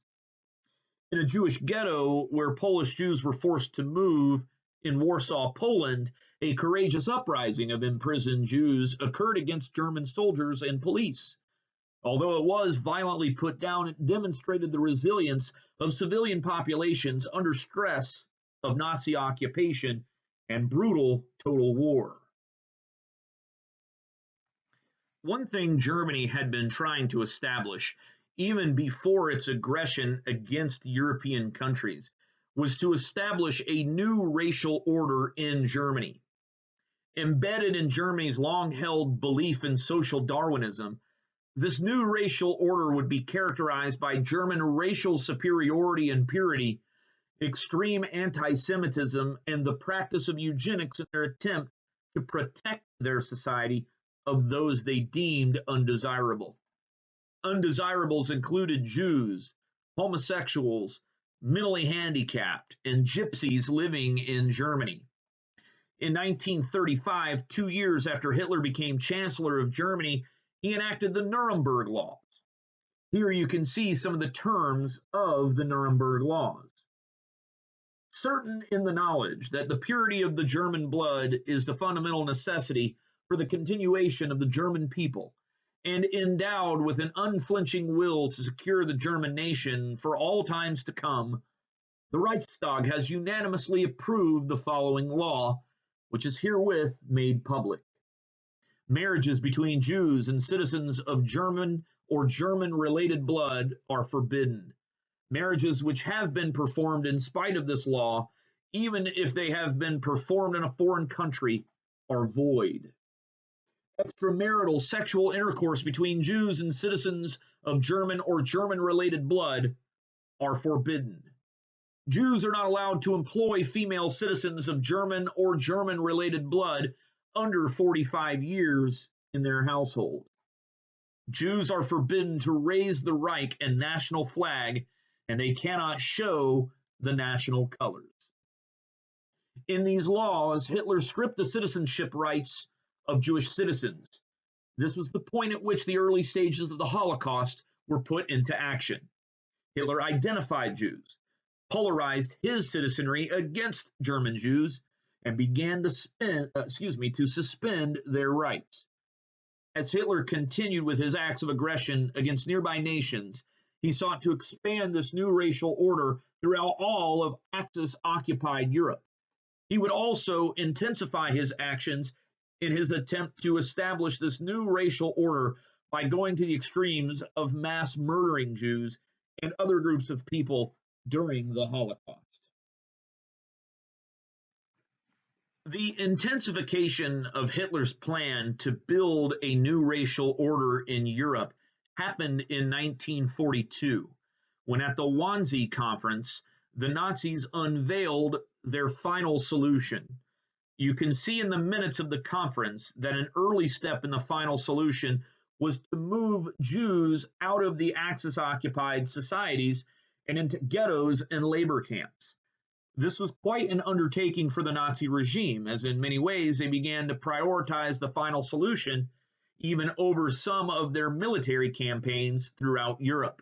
S1: In a Jewish ghetto where Polish Jews were forced to move in Warsaw, Poland, a courageous uprising of imprisoned Jews occurred against German soldiers and police. Although it was violently put down, it demonstrated the resilience of civilian populations under stress of Nazi occupation and brutal total war. One thing Germany had been trying to establish, even before its aggression against European countries, was to establish a new racial order in Germany. Embedded in Germany's long-held belief in social Darwinism, this new racial order would be characterized by German racial superiority and purity, extreme anti-Semitism, and the practice of eugenics in their attempt to protect their society of those they deemed undesirable. Undesirables included Jews, homosexuals, mentally handicapped, and gypsies living in Germany. In 1935, 2 years after Hitler became Chancellor of Germany, he enacted the Nuremberg Laws. Here you can see some of the terms of the Nuremberg Laws. Certain in the knowledge that the purity of the German blood is the fundamental necessity for the continuation of the German people, and endowed with an unflinching will to secure the German nation for all times to come, the Reichstag has unanimously approved the following law, which is herewith made public. Marriages between Jews and citizens of German or German-related blood are forbidden. Marriages which have been performed in spite of this law, even if they have been performed in a foreign country, are void. Extramarital sexual intercourse between Jews and citizens of German or German-related blood are forbidden. Jews are not allowed to employ female citizens of German or German-related blood under 45 years in their household. Jews are forbidden to raise the Reich and national flag, and they cannot show the national colors. In these laws, Hitler stripped the citizenship rights of Jewish citizens. This was the point at which the early stages of the Holocaust were put into action. Hitler identified Jews, polarized his citizenry against German Jews, and began to suspend their rights. As Hitler continued with his acts of aggression against nearby nations, he sought to expand this new racial order throughout all of Axis-occupied Europe. He would also intensify his actions in his attempt to establish this new racial order by going to the extremes of mass murdering Jews and other groups of people during the Holocaust. The intensification of Hitler's plan to build a new racial order in Europe happened in 1942, when at the Wannsee Conference, the Nazis unveiled their final solution. You can see in the minutes of the conference that an early step in the final solution was to move Jews out of the Axis-occupied societies and into ghettos and labor camps. This was quite an undertaking for the Nazi regime, as in many ways they began to prioritize the final solution even over some of their military campaigns throughout Europe.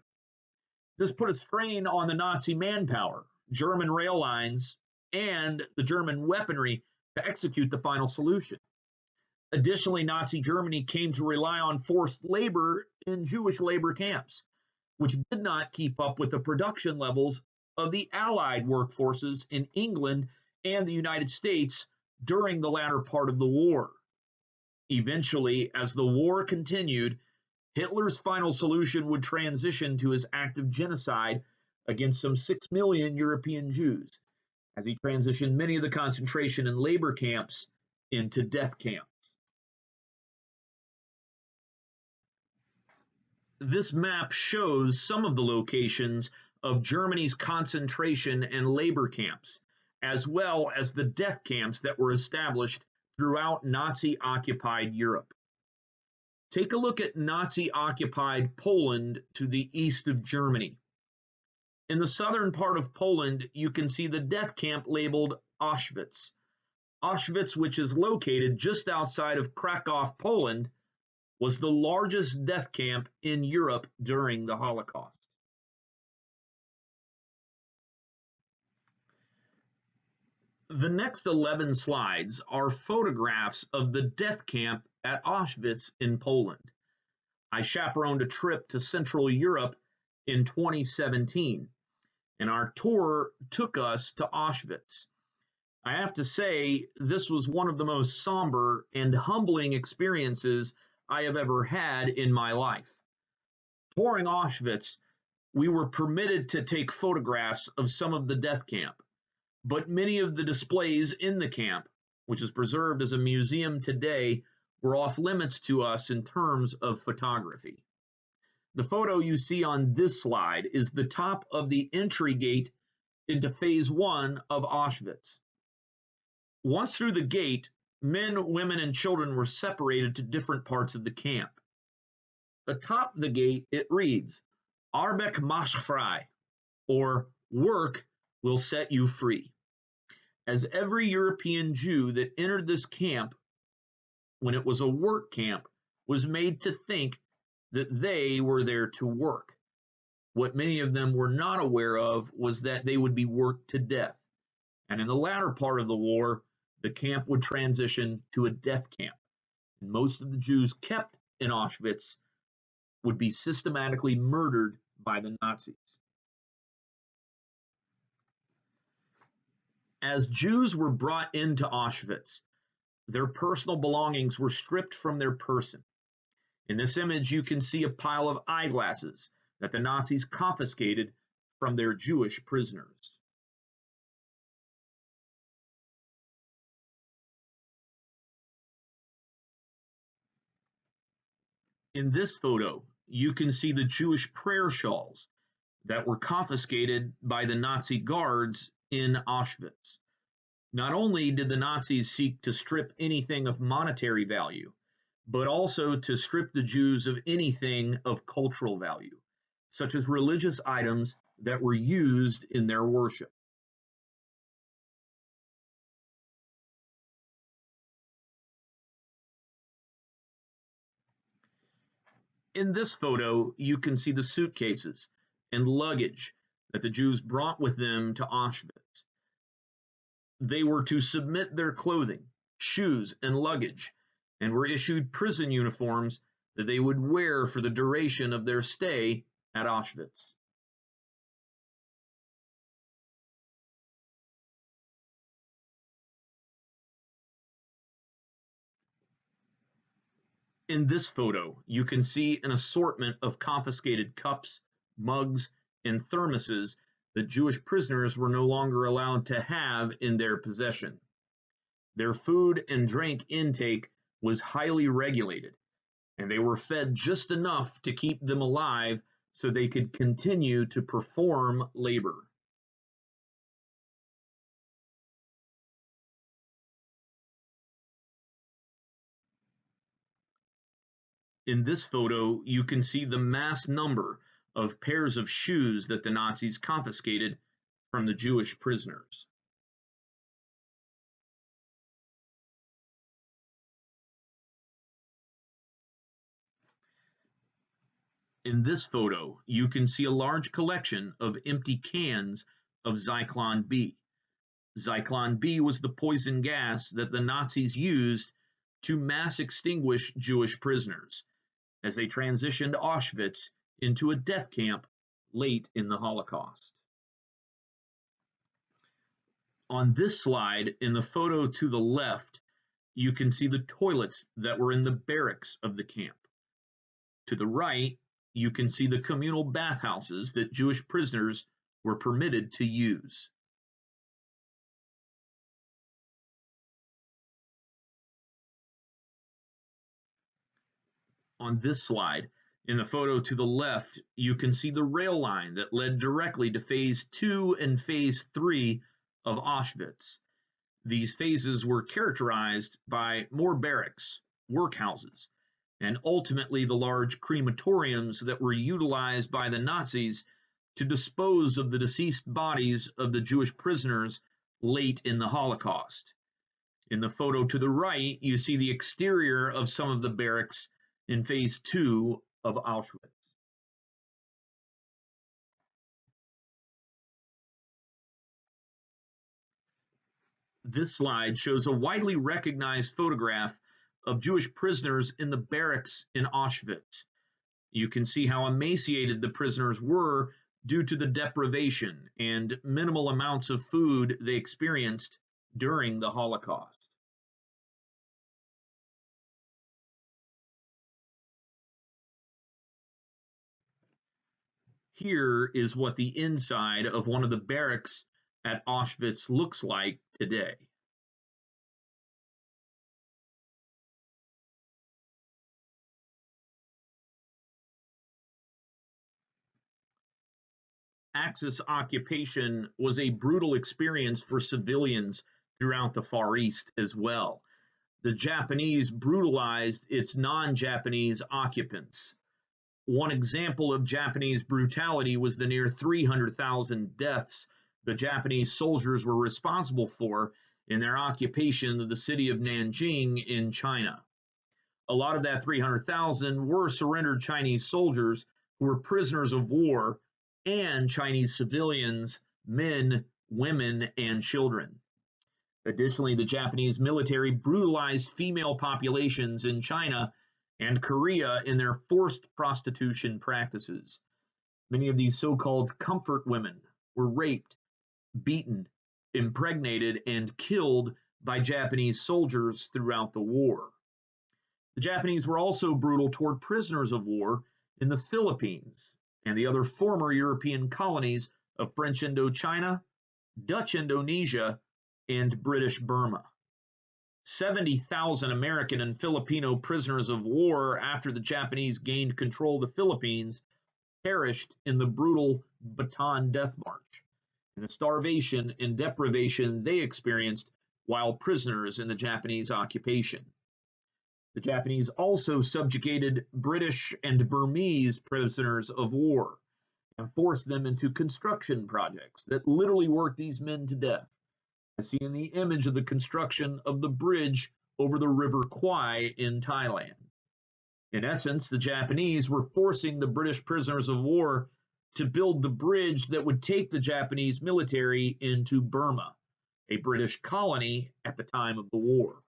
S1: This put a strain on the Nazi manpower, German rail lines, and the German weaponry to execute the final solution. Additionally, Nazi Germany came to rely on forced labor in Jewish labor camps, which did not keep up with the production levels of the Allied workforces in England and the United States during the latter part of the war. Eventually, as the war continued, Hitler's final solution would transition to his act of genocide against some 6 million European Jews, as he transitioned many of the concentration and labor camps into death camps. This map shows some of the locations of Germany's concentration and labor camps, as well as the death camps that were established throughout Nazi-occupied Europe. Take a look at Nazi-occupied Poland to the east of Germany. In the southern part of Poland, you can see the death camp labeled Auschwitz. Auschwitz, which is located just outside of Krakow, Poland, was the largest death camp in Europe during the Holocaust. The next 11 slides are photographs of the death camp at Auschwitz in Poland. I chaperoned a trip to Central Europe in 2017, and our tour took us to Auschwitz. I have to say, this was one of the most somber and humbling experiences I have ever had in my life. Touring Auschwitz, we were permitted to take photographs of some of the death camp, but many of the displays in the camp, which is preserved as a museum today, were off limits to us in terms of photography. The photo you see on this slide is the top of the entry gate into phase 1 of Auschwitz. Once through the gate, men, women, and children were separated to different parts of the camp. Atop the gate, it reads, Arbeit macht frei, or work will set you free. As every European Jew that entered this camp, when it was a work camp, was made to think that they were there to work. What many of them were not aware of was that they would be worked to death. And in the latter part of the war, the camp would transition to a death camp. And most of the Jews kept in Auschwitz would be systematically murdered by the Nazis. As Jews were brought into Auschwitz, their personal belongings were stripped from their person. In this image, you can see a pile of eyeglasses that the Nazis confiscated from their Jewish prisoners. In this photo, you can see the Jewish prayer shawls that were confiscated by the Nazi guards in Auschwitz. Not only did the Nazis seek to strip anything of monetary value, but also to strip the Jews of anything of cultural value, such as religious items that were used in their worship. In this photo, you can see the suitcases and luggage that the Jews brought with them to Auschwitz. They were to submit their clothing, shoes, and luggage, and were issued prison uniforms that they would wear for the duration of their stay at Auschwitz. In this photo, you can see an assortment of confiscated cups, mugs, and thermoses that Jewish prisoners were no longer allowed to have in their possession. Their food and drink intake was highly regulated, and they were fed just enough to keep them alive so they could continue to perform labor. In this photo, you can see the mass number of pairs of shoes that the Nazis confiscated from the Jewish prisoners. In this photo, you can see a large collection of empty cans of Zyklon B. Zyklon B was the poison gas that the Nazis used to mass extinguish Jewish prisoners as they transitioned Auschwitz into a death camp late in the Holocaust. On this slide, in the photo to the left, you can see the toilets that were in the barracks of the camp. To the right, you can see the communal bathhouses that Jewish prisoners were permitted to use. On this slide, in the photo to the left, you can see the rail line that led directly to Phase 2 and Phase 3 of Auschwitz. These phases were characterized by more barracks, workhouses, and ultimately the large crematoriums that were utilized by the Nazis to dispose of the deceased bodies of the Jewish prisoners late in the Holocaust. In the photo to the right, you see the exterior of some of the barracks in Phase 2 of Auschwitz. This slide shows a widely recognized photograph of Jewish prisoners in the barracks in Auschwitz. You can see how emaciated the prisoners were due to the deprivation and minimal amounts of food they experienced during the Holocaust. Here is what the inside of one of the barracks at Auschwitz looks like today. Axis occupation was a brutal experience for civilians throughout the Far East as well. The Japanese brutalized its non-Japanese occupants. One example of Japanese brutality was the near 300,000 deaths the Japanese soldiers were responsible for in their occupation of the city of Nanjing in China. A lot of that 300,000 were surrendered Chinese soldiers who were prisoners of war and Chinese civilians, men, women, and children. Additionally, the Japanese military brutalized female populations in China and Korea in their forced prostitution practices. Many of these so-called comfort women were raped, beaten, impregnated, and killed by Japanese soldiers throughout the war. The Japanese were also brutal toward prisoners of war in the Philippines and the other former European colonies of French Indochina, Dutch Indonesia, and British Burma. 70,000 American and Filipino prisoners of war after the Japanese gained control of the Philippines perished in the brutal Bataan Death March and the starvation and deprivation they experienced while prisoners in the Japanese occupation. The Japanese also subjugated British and Burmese prisoners of war and forced them into construction projects that literally worked these men to death. I see in the image of the construction of the bridge over the River Kwai in Thailand. In essence, the Japanese were forcing the British prisoners of war to build the bridge that would take the Japanese military into Burma, a British colony at the time of the war.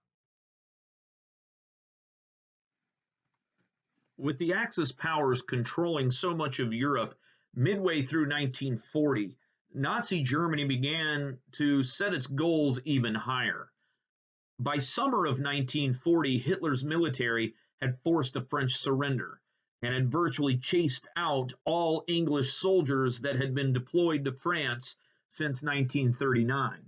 S1: With the Axis powers controlling so much of Europe, midway through 1940, Nazi Germany began to set its goals even higher. By summer of 1940, Hitler's military had forced a French surrender and had virtually chased out all English soldiers that had been deployed to France since 1939.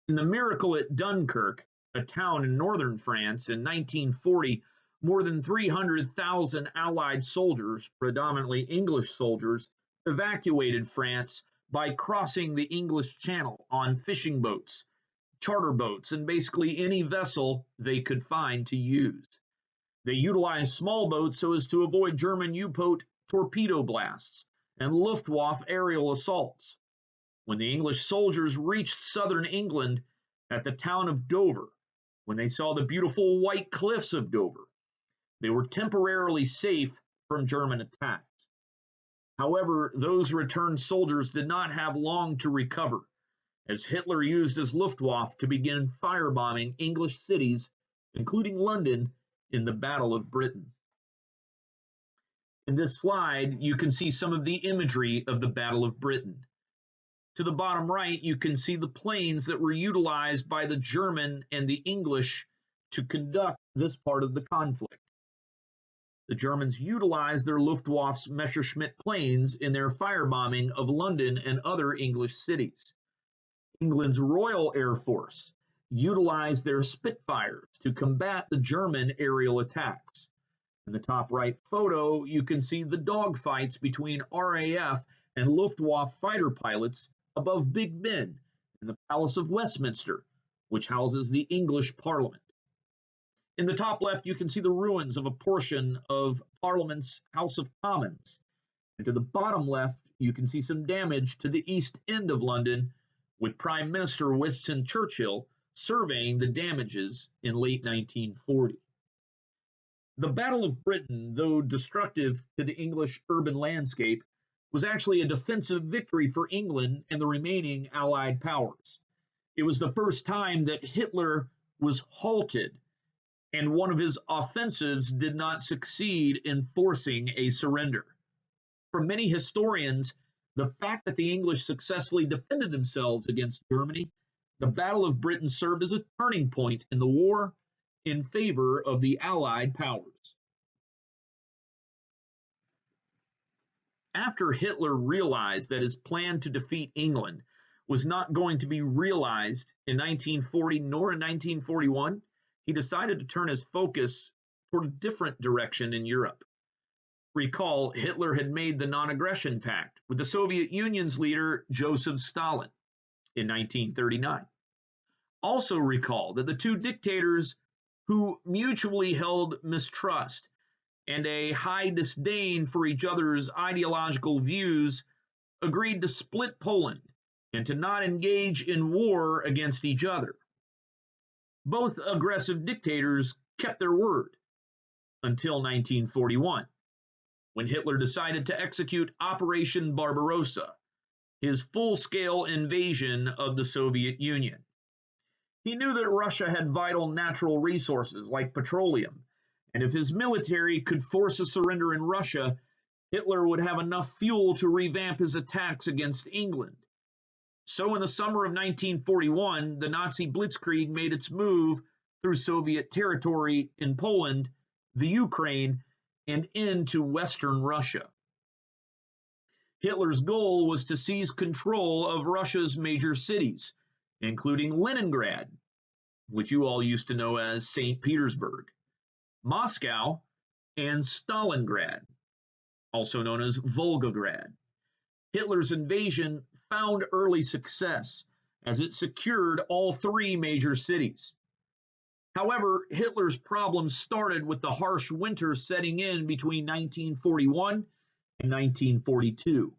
S1: In the miracle at Dunkirk, a town in northern France, in 1940, more than 300,000 Allied soldiers, predominantly English soldiers, evacuated France by crossing the English Channel on fishing boats, charter boats, and basically any vessel they could find to use. They utilized small boats so as to avoid German U-boat torpedo blasts and Luftwaffe aerial assaults. When the English soldiers reached southern England at the town of Dover, when they saw the beautiful white cliffs of Dover, they were temporarily safe from German attacks. However, those returned soldiers did not have long to recover, as Hitler used his Luftwaffe to begin firebombing English cities, including London, in the Battle of Britain. In this slide, you can see some of the imagery of the Battle of Britain. To the bottom right, you can see the planes that were utilized by the German and the English to conduct this part of the conflict. The Germans utilized their Luftwaffe's Messerschmitt planes in their firebombing of London and other English cities. England's Royal Air Force utilized their Spitfires to combat the German aerial attacks. In the top right photo, you can see the dogfights between RAF and Luftwaffe fighter pilots above Big Ben in the Palace of Westminster, which houses the English Parliament. In the top left, you can see the ruins of a portion of Parliament's House of Commons. And to the bottom left, you can see some damage to the East End of London, with Prime Minister Winston Churchill surveying the damages in late 1940. The Battle of Britain, though destructive to the English urban landscape, was actually a defensive victory for England and the remaining Allied powers. It was the first time that Hitler was halted, and one of his offensives did not succeed in forcing a surrender. For many historians, the fact that the English successfully defended themselves against Germany, the Battle of Britain served as a turning point in the war in favor of the Allied powers. After Hitler realized that his plan to defeat England was not going to be realized in 1940 nor in 1941, he decided to turn his focus toward a different direction in Europe. Recall, Hitler had made the non-aggression pact with the Soviet Union's leader Joseph Stalin in 1939. Also recall that the two dictators who mutually held mistrust and a high disdain for each other's ideological views agreed to split Poland and to not engage in war against each other. Both aggressive dictators kept their word until 1941, when Hitler decided to execute Operation Barbarossa, his full-scale invasion of the Soviet Union. He knew that Russia had vital natural resources like petroleum, and if his military could force a surrender in Russia, Hitler would have enough fuel to revamp his attacks against England. So in the summer of 1941, the Nazi blitzkrieg made its move through Soviet territory in Poland, the Ukraine, and into Western Russia. Hitler's goal was to seize control of Russia's major cities, including Leningrad, which you all used to know as St. Petersburg, Moscow, and Stalingrad, also known as Volgograd. Hitler's invasion found early success as it secured all three major cities. However, Hitler's problems started with the harsh winter setting in between 1941 and 1942.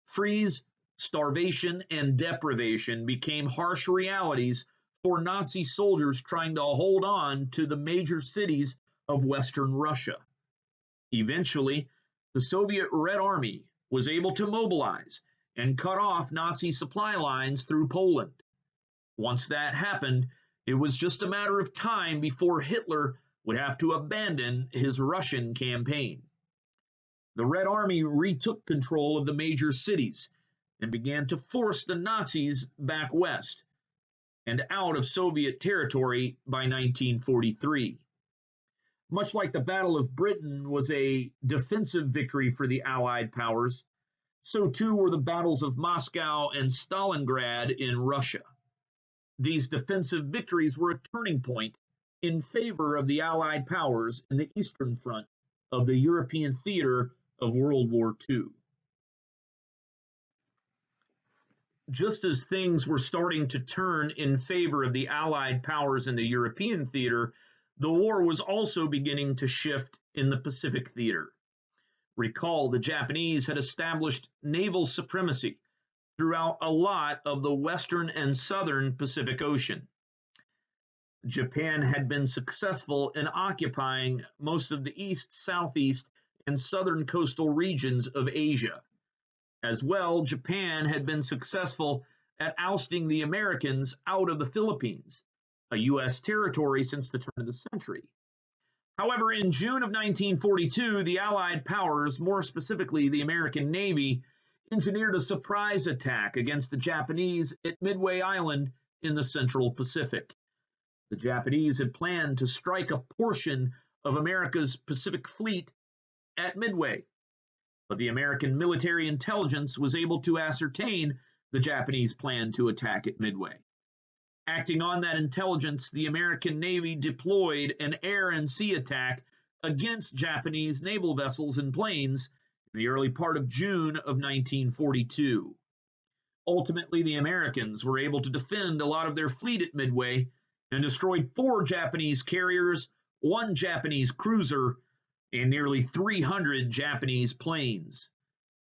S1: Freeze, starvation, and deprivation became harsh realities for Nazi soldiers trying to hold on to the major cities of Western Russia. Eventually, the Soviet Red Army was able to mobilize and cut off Nazi supply lines through Poland. Once that happened, it was just a matter of time before Hitler would have to abandon his Russian campaign. The Red Army retook control of the major cities and began to force the Nazis back west and out of Soviet territory by 1943. Much like the Battle of Britain was a defensive victory for the Allied powers, so too were the battles of Moscow and Stalingrad in Russia. These defensive victories were a turning point in favor of the Allied powers in the Eastern Front of the European theater of World War II. Just as things were starting to turn in favor of the Allied powers in the European theater, the war was also beginning to shift in the Pacific theater. Recall, the Japanese had established naval supremacy throughout a lot of the western and southern Pacific Ocean. Japan had been successful in occupying most of the east, southeast, and southern coastal regions of Asia. As well, Japan had been successful at ousting the Americans out of the Philippines, a U.S. territory since the turn of the century. However, in June of 1942, the Allied powers, more specifically the American Navy, engineered a surprise attack against the Japanese at Midway Island in the Central Pacific. The Japanese had planned to strike a portion of America's Pacific Fleet at Midway, but the American military intelligence was able to ascertain the Japanese plan to attack at Midway. Acting on that intelligence, the American Navy deployed an air and sea attack against Japanese naval vessels and planes in the early part of June of 1942. Ultimately, the Americans were able to defend a lot of their fleet at Midway and destroyed 4 Japanese carriers, 1 Japanese cruiser, and nearly 300 Japanese planes.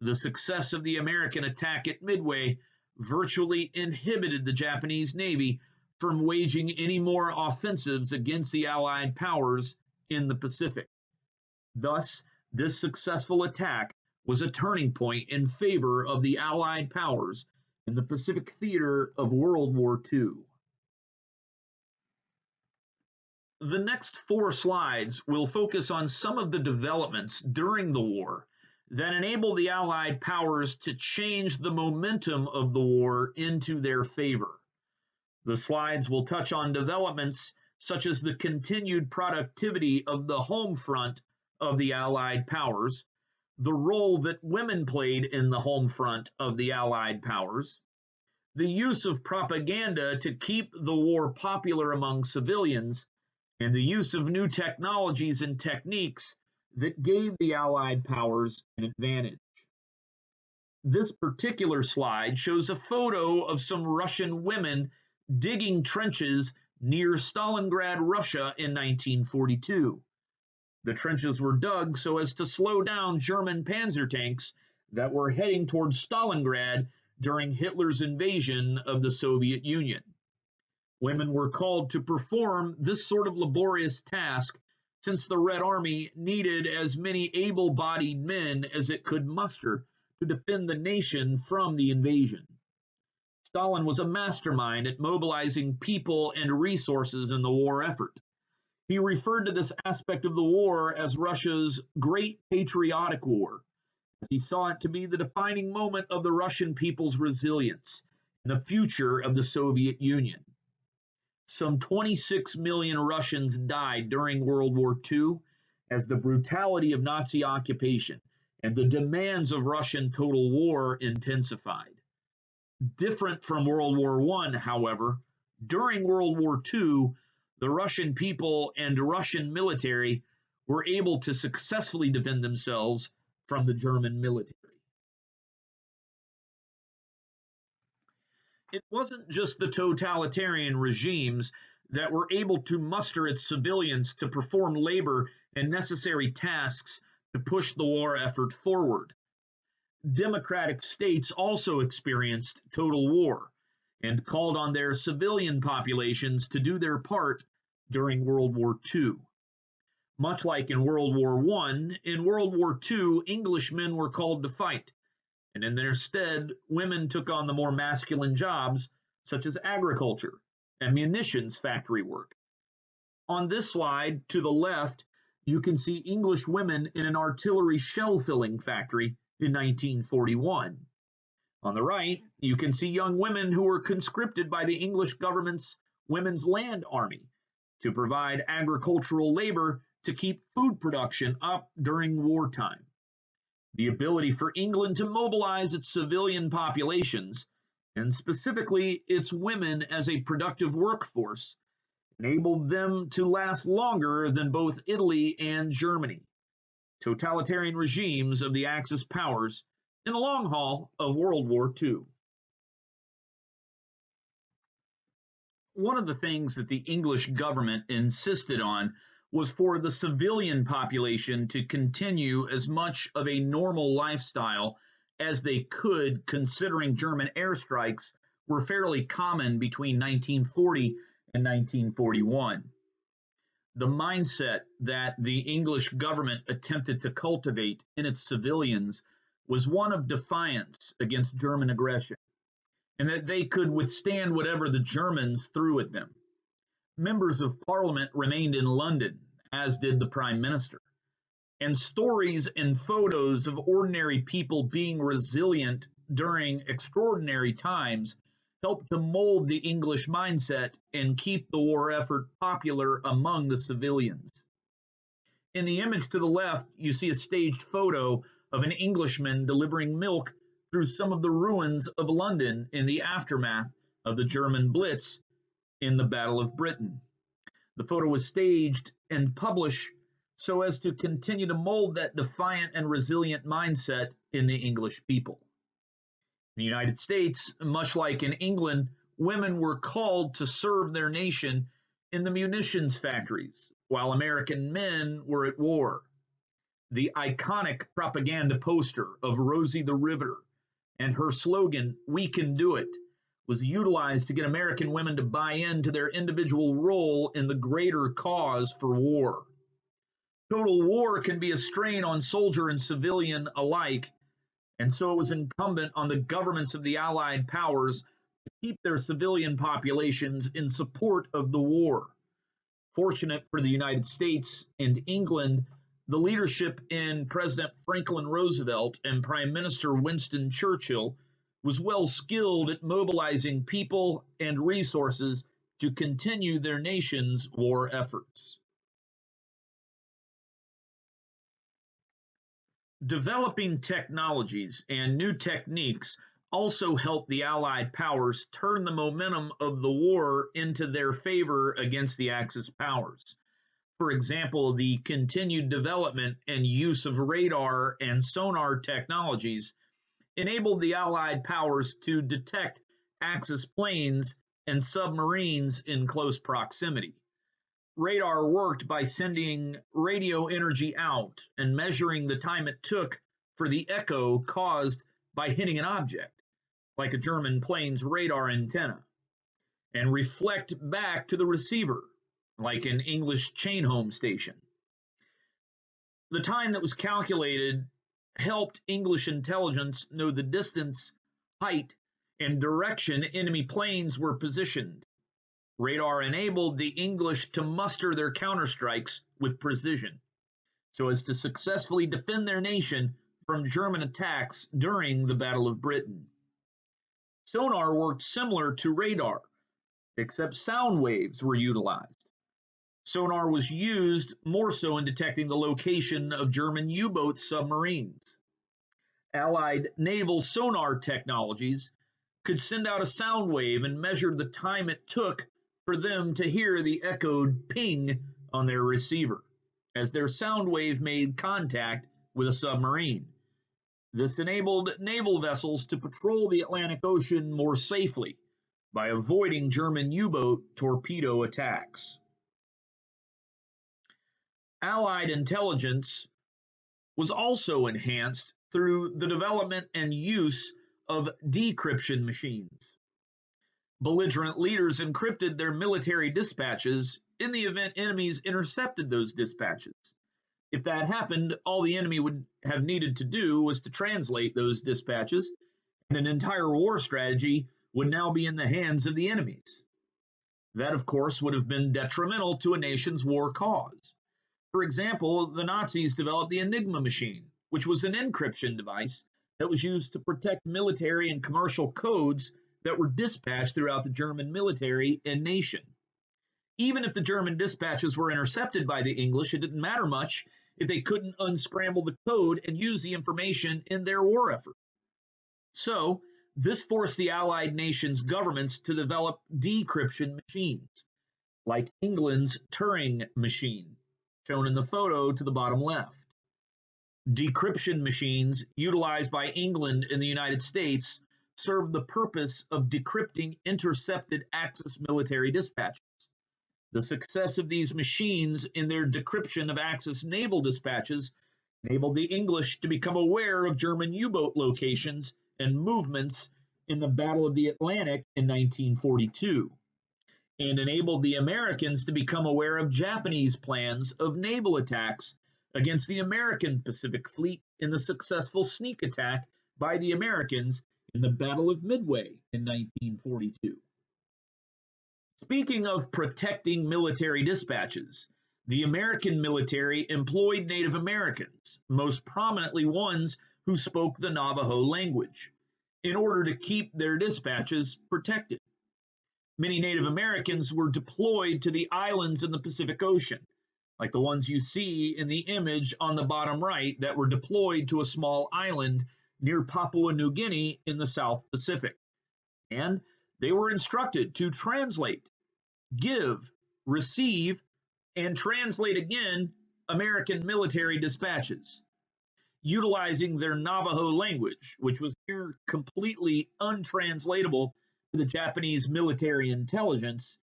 S1: The success of the American attack at Midway virtually inhibited the Japanese Navy from waging any more offensives against the Allied powers in the Pacific. Thus, this successful attack was a turning point in favor of the Allied powers in the Pacific theater of World War II. The next 4 slides will focus on some of the developments during the war that enabled the Allied powers to change the momentum of the war into their favor. The slides will touch on developments such as the continued productivity of the home front of the Allied powers, the role that women played in the home front of the Allied powers, the use of propaganda to keep the war popular among civilians, and the use of new technologies and techniques that gave the Allied powers an advantage. This particular slide shows a photo of some Russian women digging trenches near Stalingrad, Russia in 1942. The trenches were dug so as to slow down German panzer tanks that were heading towards Stalingrad during Hitler's invasion of the Soviet Union. Women were called to perform this sort of laborious task since the Red Army needed as many able-bodied men as it could muster to defend the nation from the invasion. Stalin was a mastermind at mobilizing people and resources in the war effort. He referred to this aspect of the war as Russia's Great Patriotic War, as he saw it to be the defining moment of the Russian people's resilience and the future of the Soviet Union. Some 26 million Russians died during World War II as the brutality of Nazi occupation and the demands of Russian total war intensified. Different from World War I, however, during World War II, the Russian people and Russian military were able to successfully defend themselves from the German military. It wasn't just the totalitarian regimes that were able to muster its civilians to perform labor and necessary tasks to push the war effort forward. Democratic states also experienced total war and called on their civilian populations to do their part during World War II. Much like in World War I, in World War II, Englishmen were called to fight, and in their stead, women took on the more masculine jobs such as agriculture and munitions factory work. On this slide, to the left, you can see English women in an artillery shell filling factory in 1941. On the right, you can see young women who were conscripted by the English government's Women's Land Army to provide agricultural labor to keep food production up during wartime. The ability for England to mobilize its civilian populations, and specifically its women as a productive workforce, enabled them to last longer than both Italy and Germany, totalitarian regimes of the Axis powers, in the long haul of World War II. One of the things that the English government insisted on was for the civilian population to continue as much of a normal lifestyle as they could, considering German airstrikes were fairly common between 1940 and 1941. The mindset that the English government attempted to cultivate in its civilians was one of defiance against German aggression, and that they could withstand whatever the Germans threw at them. Members of Parliament remained in London, as did the Prime Minister, and stories and photos of ordinary people being resilient during extraordinary times helped to mold the English mindset and keep the war effort popular among the civilians. In the image to the left, you see a staged photo of an Englishman delivering milk through some of the ruins of London in the aftermath of the German Blitz in the Battle of Britain. The photo was staged and published so as to continue to mold that defiant and resilient mindset in the English people. In the United States, much like in England, women were called to serve their nation in the munitions factories, while American men were at war. The iconic propaganda poster of Rosie the Riveter and her slogan, "We can do it," was utilized to get American women to buy into their individual role in the greater cause for war. Total war can be a strain on soldier and civilian alike, and so it was incumbent on the governments of the Allied powers to keep their civilian populations in support of the war. Fortunate for the United States and England, the leadership in President Franklin Roosevelt and Prime Minister Winston Churchill was well skilled at mobilizing people and resources to continue their nation's war efforts. Developing technologies and new techniques also helped the Allied powers turn the momentum of the war into their favor against the Axis powers. For example, the continued development and use of radar and sonar technologies enabled the Allied powers to detect Axis planes and submarines in close proximity. Radar worked by sending radio energy out and measuring the time it took for the echo caused by hitting an object, like a German plane's radar antenna, and reflect back to the receiver, like an English chain home station. The time that was calculated helped English intelligence know the distance, height, and direction enemy planes were positioned. Radar enabled the English to muster their counterstrikes with precision, so as to successfully defend their nation from German attacks during the Battle of Britain. Sonar worked similar to radar, except sound waves were utilized. Sonar was used more so in detecting the location of German U-boat submarines. Allied naval sonar technologies could send out a sound wave and measure the time it took for them to hear the echoed ping on their receiver, as their sound wave made contact with a submarine. This enabled naval vessels to patrol the Atlantic Ocean more safely, by avoiding German U-boat torpedo attacks. Allied intelligence was also enhanced through the development and use of decryption machines. Belligerent leaders encrypted their military dispatches in the event enemies intercepted those dispatches. If that happened, all the enemy would have needed to do was to translate those dispatches, and an entire war strategy would now be in the hands of the enemies. That, of course, would have been detrimental to a nation's war cause. For example, the Nazis developed the Enigma machine, which was an encryption device that was used to protect military and commercial codes that were dispatched throughout the German military and nation. Even if the German dispatches were intercepted by the English, it didn't matter much if they couldn't unscramble the code and use the information in their war effort. So, this forced the Allied nations' governments to develop decryption machines, like England's Turing machine, shown in the photo to the bottom left. Decryption machines utilized by England and the United States served the purpose of decrypting intercepted Axis military dispatches. The success of these machines in their decryption of Axis naval dispatches enabled the English to become aware of German U-boat locations and movements in the Battle of the Atlantic in 1942, and enabled the Americans to become aware of Japanese plans of naval attacks against the American Pacific Fleet in the successful sneak attack by the Americans in the Battle of Midway in 1942. Speaking of protecting military dispatches, the American military employed Native Americans, most prominently ones who spoke the Navajo language, in order to keep their dispatches protected. Many Native Americans were deployed to the islands in the Pacific Ocean, like the ones you see in the image on the bottom right that were deployed to a small island near Papua New Guinea in the South Pacific. And they were instructed to translate, give, receive, and translate again American military dispatches. Utilizing their Navajo language, which was here completely untranslatable to the Japanese military intelligence,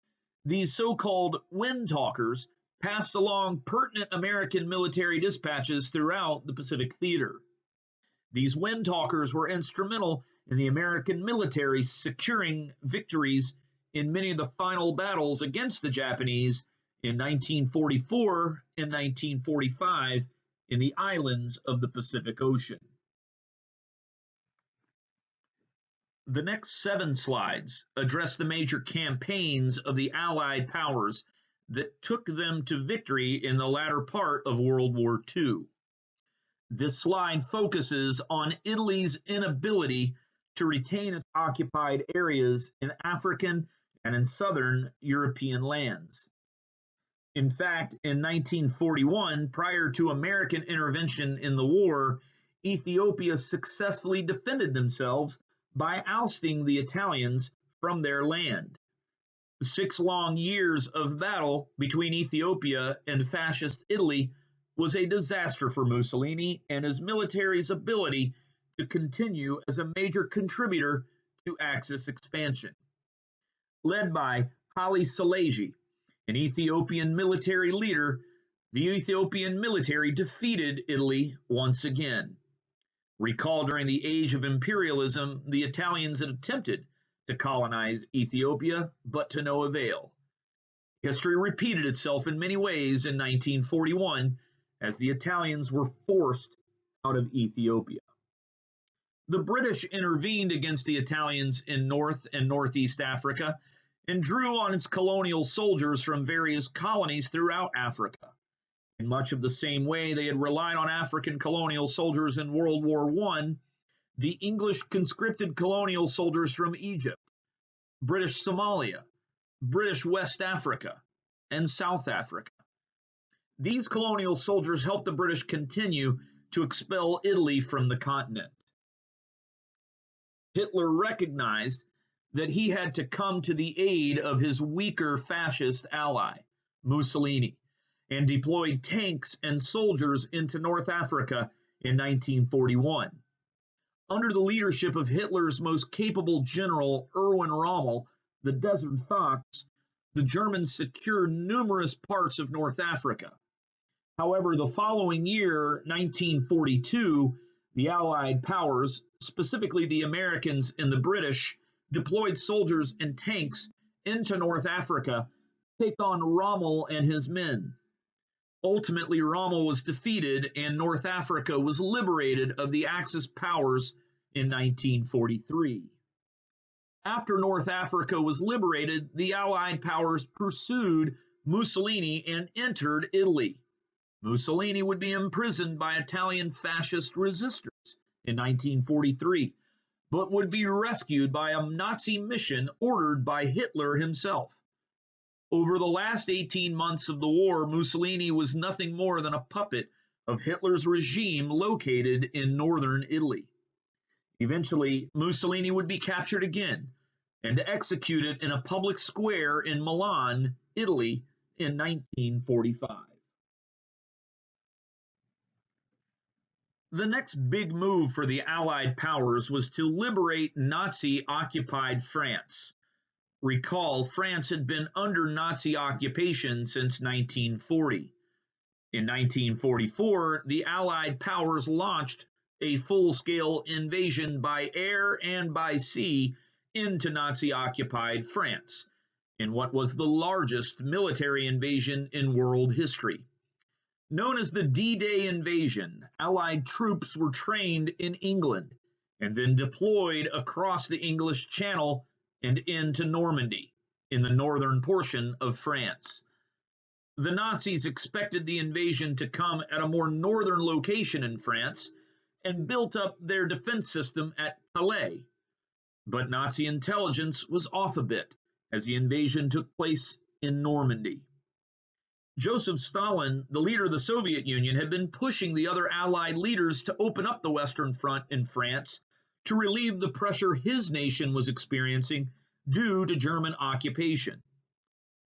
S1: these so-called wind talkers passed along pertinent American military dispatches throughout the Pacific theater. These wind talkers were instrumental in the American military securing victories in many of the final battles against the Japanese in 1944 and 1945 in the islands of the Pacific Ocean. The next 7 slides address the major campaigns of the Allied powers that took them to victory in the latter part of World War II. This slide focuses on Italy's inability to retain its occupied areas in African and in southern European lands. In fact, in 1941, prior to American intervention in the war, Ethiopia successfully defended themselves by ousting the Italians from their land. 6 long years of battle between Ethiopia and fascist Italy was a disaster for Mussolini and his military's ability to continue as a major contributor to Axis expansion. Led by Haile Selassie, an Ethiopian military leader, the Ethiopian military defeated Italy once again. Recall during the age of imperialism, the Italians had attempted to colonize Ethiopia, but to no avail. History repeated itself in many ways in 1941 as the Italians were forced out of Ethiopia. The British intervened against the Italians in North and Northeast Africa and drew on its colonial soldiers from various colonies throughout Africa. In much of the same way they had relied on African colonial soldiers in World War I, the English conscripted colonial soldiers from Egypt, British Somalia, British West Africa, and South Africa. These colonial soldiers helped the British continue to expel Italy from the continent. Hitler recognized that he had to come to the aid of his weaker fascist ally, Mussolini, and deployed tanks and soldiers into North Africa in 1941. Under the leadership of Hitler's most capable general, Erwin Rommel, the Desert Fox, the Germans secured numerous parts of North Africa. However, the following year, 1942, the Allied powers, specifically the Americans and the British, deployed soldiers and tanks into North Africa to take on Rommel and his men. Ultimately, Rommel was defeated and North Africa was liberated of the Axis powers in 1943. After North Africa was liberated, the Allied powers pursued Mussolini and entered Italy. Mussolini would be imprisoned by Italian fascist resistors in 1943, but would be rescued by a Nazi mission ordered by Hitler himself. Over the last 18 months of the war, Mussolini was nothing more than a puppet of Hitler's regime located in northern Italy. Eventually, Mussolini would be captured again and executed in a public square in Milan, Italy, in 1945. The next big move for the Allied powers was to liberate Nazi-occupied France. Recall, France had been under Nazi occupation since 1940. In 1944, the Allied powers launched a full-scale invasion by air and by sea into Nazi-occupied France, in what was the largest military invasion in world history. Known as the D-Day invasion, Allied troops were trained in England and then deployed across the English Channel and into Normandy, in the northern portion of France. The Nazis expected the invasion to come at a more northern location in France and built up their defense system at Calais. But Nazi intelligence was off a bit as the invasion took place in Normandy. Joseph Stalin, the leader of the Soviet Union, had been pushing the other Allied leaders to open up the Western Front in France to relieve the pressure his nation was experiencing due to German occupation.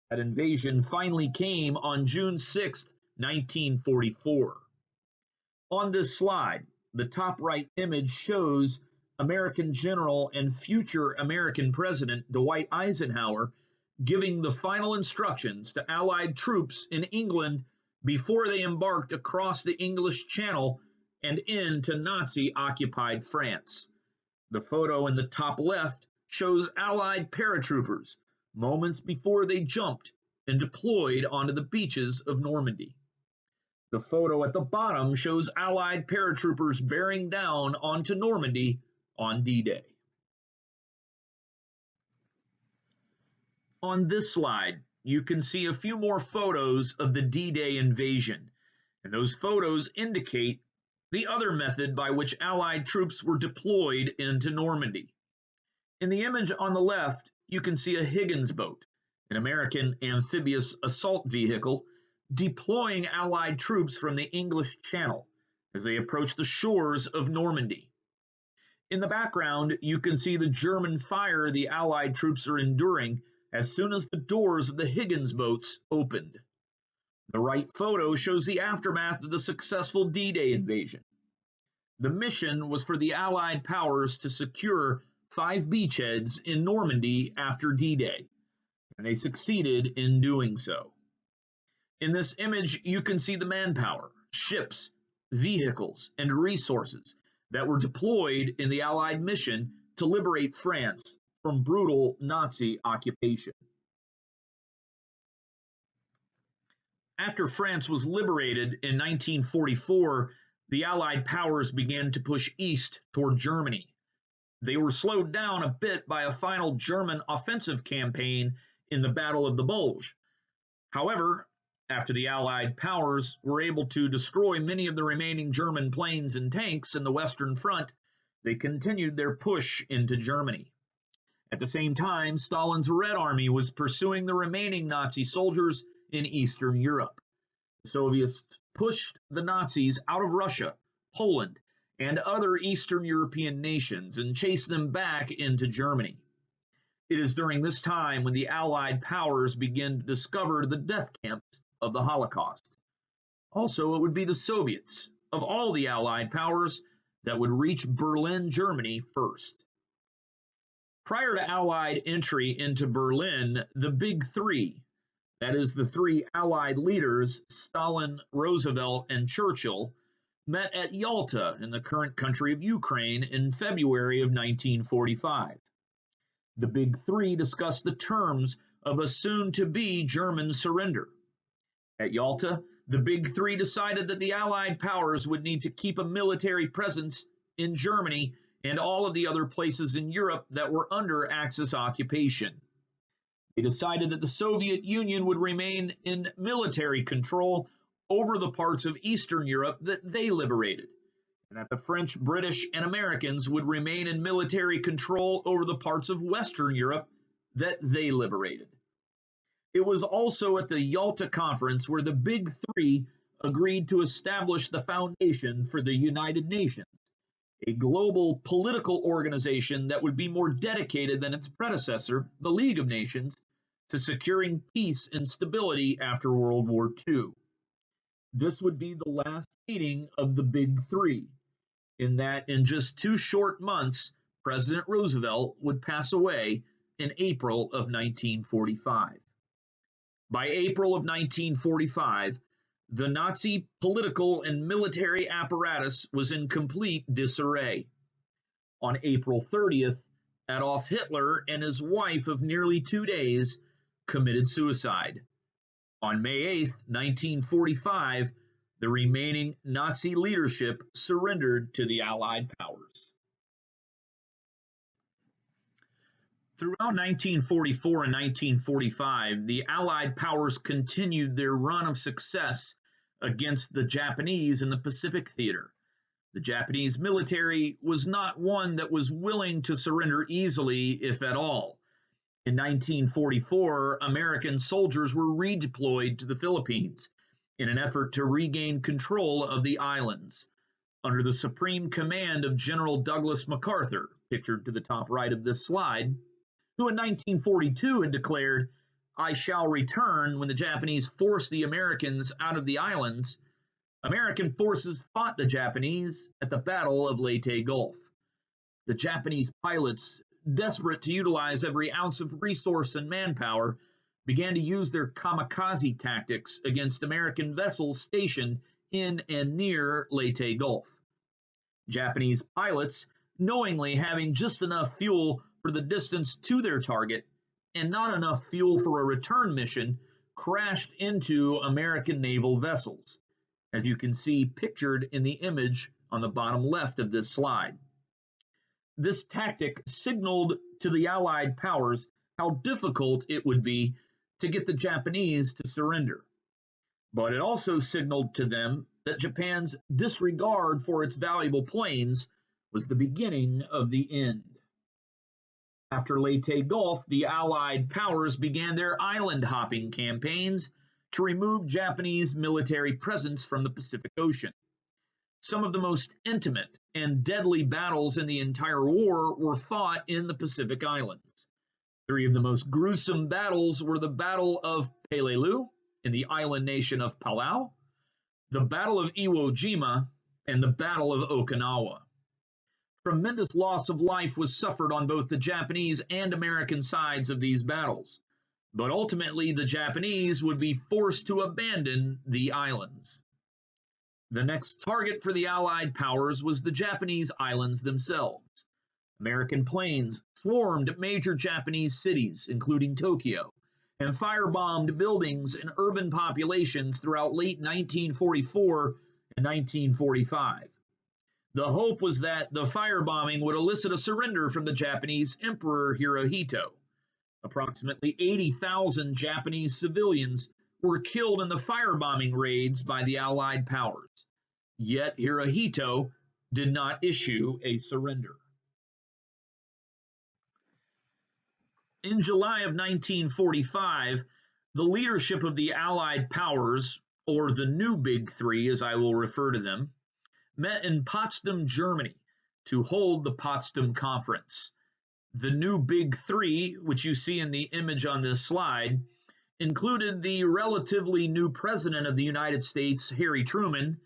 S1: That invasion finally came on June 6, 1944. On this slide, the top right image shows American General and future American President Dwight Eisenhower giving the final instructions to Allied troops in England before they embarked across the English Channel and into Nazi-occupied France. The photo in the top left shows Allied paratroopers moments before they jumped and deployed onto the beaches of Normandy. The photo at the bottom shows Allied paratroopers bearing down onto Normandy on D-Day. On this slide, you can see a few more photos of the D-Day invasion, and those photos indicate the other method by which Allied troops were deployed into Normandy. In the image on the left, you can see a Higgins boat, an American amphibious assault vehicle, deploying Allied troops from the English Channel as they approach the shores of Normandy. In the background, you can see the German fire the Allied troops are enduring as soon as the doors of the Higgins boats opened. The right photo shows the aftermath of the successful D-Day invasion. The mission was for the Allied powers to secure 5 beachheads in Normandy after D-Day, and they succeeded in doing so. In this image, you can see the manpower, ships, vehicles, and resources that were deployed in the Allied mission to liberate France from brutal Nazi occupation. After France was liberated in 1944, the Allied powers began to push east toward Germany. They were slowed down a bit by a final German offensive campaign in the Battle of the Bulge. However, after the Allied powers were able to destroy many of the remaining German planes and tanks in the Western Front, they continued their push into Germany. At the same time, Stalin's Red Army was pursuing the remaining Nazi soldiers in Eastern Europe. The Soviets pushed the Nazis out of Russia, Poland, and other Eastern European nations and chased them back into Germany. It is during this time when the Allied powers begin to discover the death camps of the Holocaust. Also, it would be the Soviets, of all the Allied powers, that would reach Berlin, Germany first. Prior to Allied entry into Berlin, the Big Three, that is, the three Allied leaders, Stalin, Roosevelt, and Churchill, met at Yalta in the current country of Ukraine in February of 1945. The Big Three discussed the terms of a soon-to-be German surrender. At Yalta, the Big Three decided that the Allied powers would need to keep a military presence in Germany and all of the other places in Europe that were under Axis occupation. They decided that the Soviet Union would remain in military control over the parts of Eastern Europe that they liberated, and that the French, British, and Americans would remain in military control over the parts of Western Europe that they liberated. It was also at the Yalta Conference where the Big Three agreed to establish the foundation for the United Nations, a global political organization that would be more dedicated than its predecessor, the League of Nations, to securing peace and stability after World War II. This would be the last meeting of the Big Three, in that in just 2 short months, President Roosevelt would pass away in April of 1945. By April of 1945, the Nazi political and military apparatus was in complete disarray. On April 30th, Adolf Hitler and his wife of nearly 2 days committed suicide. On May 8th, 1945, the remaining Nazi leadership surrendered to the Allied powers. Throughout 1944 and 1945, the Allied powers continued their run of success against the Japanese in the Pacific theater. The Japanese military was not one that was willing to surrender easily, if at all. In 1944, American soldiers were redeployed to the Philippines in an effort to regain control of the islands. Under the supreme command of General Douglas MacArthur, pictured to the top right of this slide, who in 1942 had declared, "I shall return" when the Japanese forced the Americans out of the islands, American forces fought the Japanese at the Battle of Leyte Gulf. The Japanese pilots, desperate to utilize every ounce of resource and manpower, began to use their kamikaze tactics against American vessels stationed in and near Leyte Gulf. Japanese pilots, knowingly having just enough fuel for the distance to their target and not enough fuel for a return mission, crashed into American naval vessels, as you can see pictured in the image on the bottom left of this slide. This tactic signaled to the Allied powers how difficult it would be to get the Japanese to surrender. But it also signaled to them that Japan's disregard for its valuable planes was the beginning of the end. After Leyte Gulf, the Allied powers began their island-hopping campaigns to remove Japanese military presence from the Pacific Ocean. Some of the most intimate and deadly battles in the entire war were fought in the Pacific Islands. 3 of the most gruesome battles were the Battle of Peleliu in the island nation of Palau, the Battle of Iwo Jima, and the Battle of Okinawa. Tremendous loss of life was suffered on both the Japanese and American sides of these battles, but ultimately the Japanese would be forced to abandon the islands. The next target for the Allied powers was the Japanese islands themselves. American planes swarmed major Japanese cities, including Tokyo, and firebombed buildings and urban populations throughout late 1944 and 1945. The hope was that the firebombing would elicit a surrender from the Japanese Emperor Hirohito. Approximately 80,000 Japanese civilians were killed in the firebombing raids by the Allied powers. Yet Hirohito did not issue a surrender. In July of 1945, the leadership of the Allied powers, or the new Big Three as I will refer to them, met in Potsdam, Germany, to hold the Potsdam Conference. The new Big Three, which you see in the image on this slide, included the relatively new President of the United States, Harry Truman,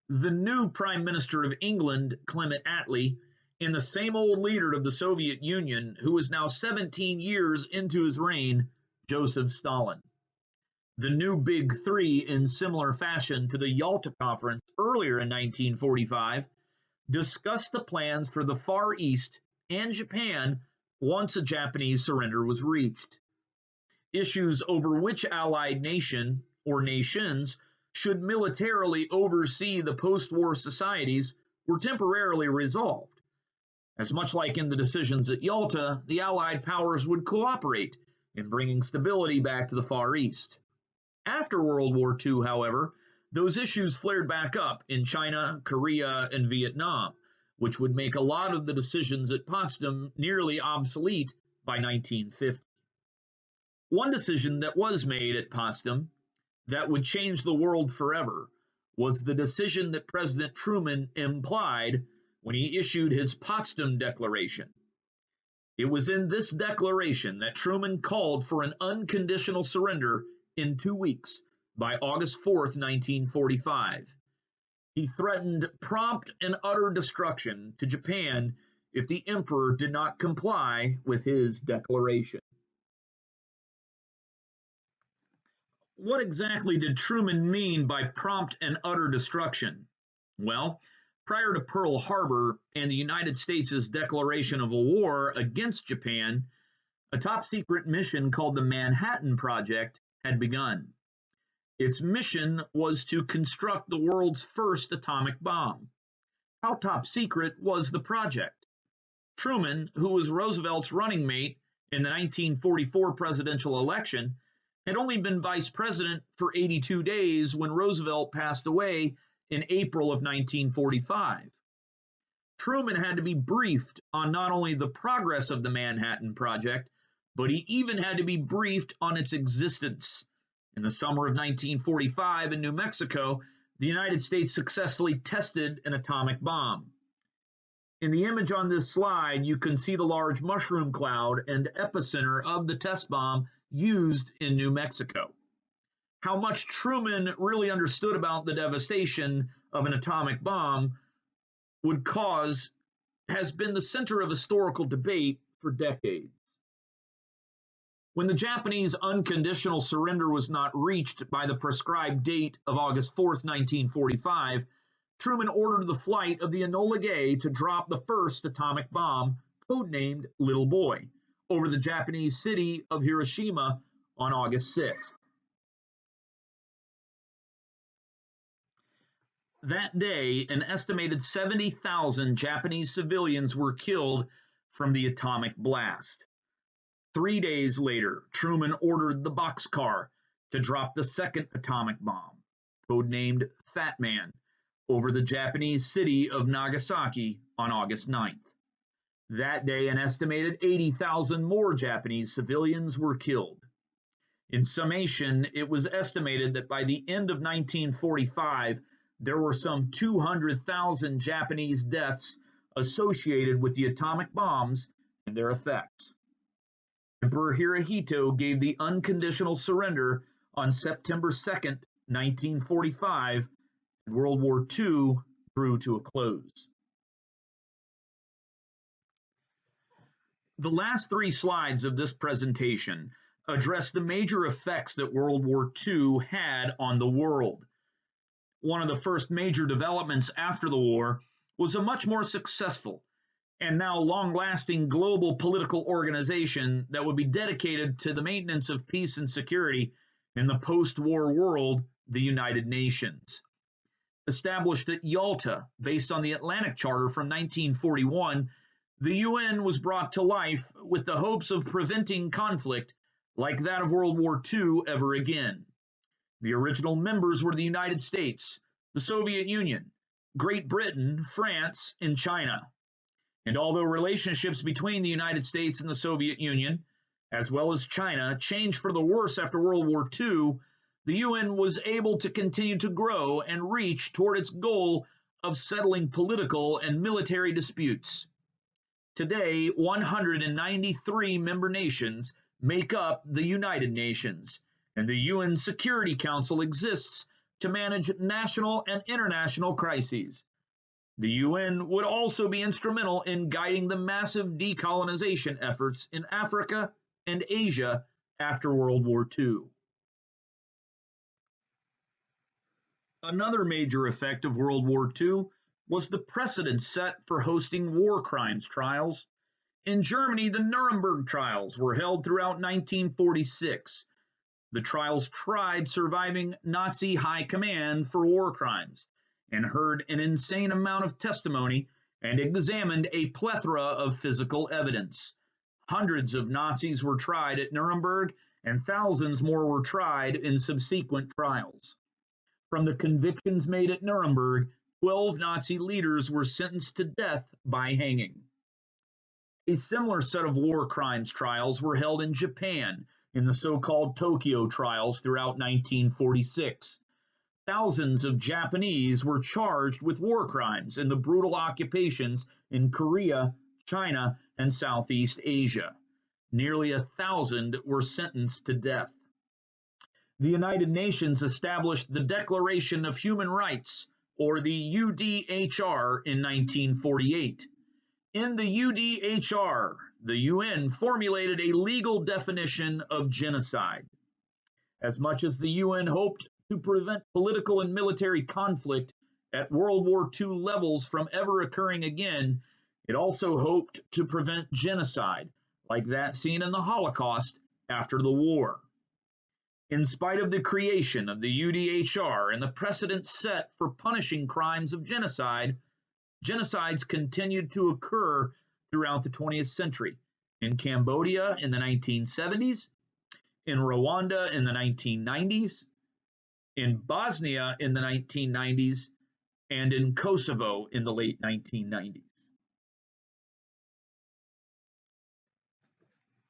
S1: the new Prime Minister of England, Clement Attlee, and the same old leader of the Soviet Union, who is now 17 years into his reign, Joseph Stalin. The new Big Three, in similar fashion to the Yalta Conference earlier in 1945, discussed the plans for the Far East and Japan once a Japanese surrender was reached. Issues over which Allied nation or nations should militarily oversee the post-war societies were temporarily resolved. As much like in the decisions at Yalta, the Allied powers would cooperate in bringing stability back to the Far East. After World War II, however, those issues flared back up in China, Korea, and Vietnam, which would make a lot of the decisions at Potsdam nearly obsolete by 1950. One decision that was made at Potsdam that would change the world forever was the decision that President Truman implied when he issued his Potsdam Declaration. It was in this declaration that Truman called for an unconditional surrender in 2 weeks by August 4th, 1945. He threatened prompt and utter destruction to Japan if the emperor did not comply with his declaration. What exactly did Truman mean by prompt and utter destruction? Well, prior to Pearl Harbor and the United States' declaration of a war against Japan, a top-secret mission called the Manhattan Project had begun. Its mission was to construct the world's first atomic bomb. How top secret was the project? Truman, who was Roosevelt's running mate in the 1944 presidential election, had only been vice president for 82 days when Roosevelt passed away in April of 1945. Truman had to be briefed on not only the progress of the Manhattan Project, but he even had to be briefed on its existence. In the summer of 1945 in New Mexico, the United States successfully tested an atomic bomb. In the image on this slide, you can see the large mushroom cloud and epicenter of the test bomb used in New Mexico. How much Truman really understood about the devastation of an atomic bomb would cause has been the center of historical debate for decades. When the Japanese unconditional surrender was not reached by the prescribed date of August 4th, 1945, Truman ordered the flight of the Enola Gay to drop the first atomic bomb, codenamed Little Boy, over the Japanese city of Hiroshima on August 6th. That day, an estimated 70,000 Japanese civilians were killed from the atomic blast. 3 days later, Truman ordered the Boxcar to drop the second atomic bomb, codenamed Fat Man, over the Japanese city of Nagasaki on August 9th. That day, an estimated 80,000 more Japanese civilians were killed. In summation, it was estimated that by the end of 1945, there were some 200,000 Japanese deaths associated with the atomic bombs and their effects. Emperor Hirohito gave the unconditional surrender on September 2nd, 1945, and World War II drew to a close. The last 3 slides of this presentation address the major effects that World War II had on the world. One of the first major developments after the war was a much more successful and now long-lasting global political organization that would be dedicated to the maintenance of peace and security in the post-war world, the United Nations. Established at Yalta, based on the Atlantic Charter from 1941, the UN was brought to life with the hopes of preventing conflict like that of World War II ever again. The original members were the United States, the Soviet Union, Great Britain, France, and China. And although relationships between the United States and the Soviet Union, as well as China, changed for the worse after World War II, the UN was able to continue to grow and reach toward its goal of settling political and military disputes. Today, 193 member nations make up the United Nations, and the UN Security Council exists to manage national and international crises. The UN would also be instrumental in guiding the massive decolonization efforts in Africa and Asia after World War II. Another major effect of World War II was the precedent set for hosting war crimes trials. In Germany, the Nuremberg trials were held throughout 1946. The trials tried surviving Nazi high command for war crimes and heard an insane amount of testimony and examined a plethora of physical evidence. Hundreds of Nazis were tried at Nuremberg, and thousands more were tried in subsequent trials. From the convictions made at Nuremberg, 12 Nazi leaders were sentenced to death by hanging. A similar set of war crimes trials were held in Japan in the so-called Tokyo trials throughout 1946. Thousands of Japanese were charged with war crimes in the brutal occupations in Korea, China, and Southeast Asia. Nearly 1,000 were sentenced to death. The United Nations established the Declaration of Human Rights, or the UDHR, in 1948. In the UDHR, the UN formulated a legal definition of genocide. As much as the UN hoped to prevent political and military conflict at World War II levels from ever occurring again, it also hoped to prevent genocide, like that seen in the Holocaust after the war. In spite of the creation of the UDHR and the precedent set for punishing crimes of genocide, genocides continued to occur throughout the 20th century, in Cambodia in the 1970s, in Rwanda in the 1990s, in Bosnia in the 1990s, and in Kosovo in the late 1990s.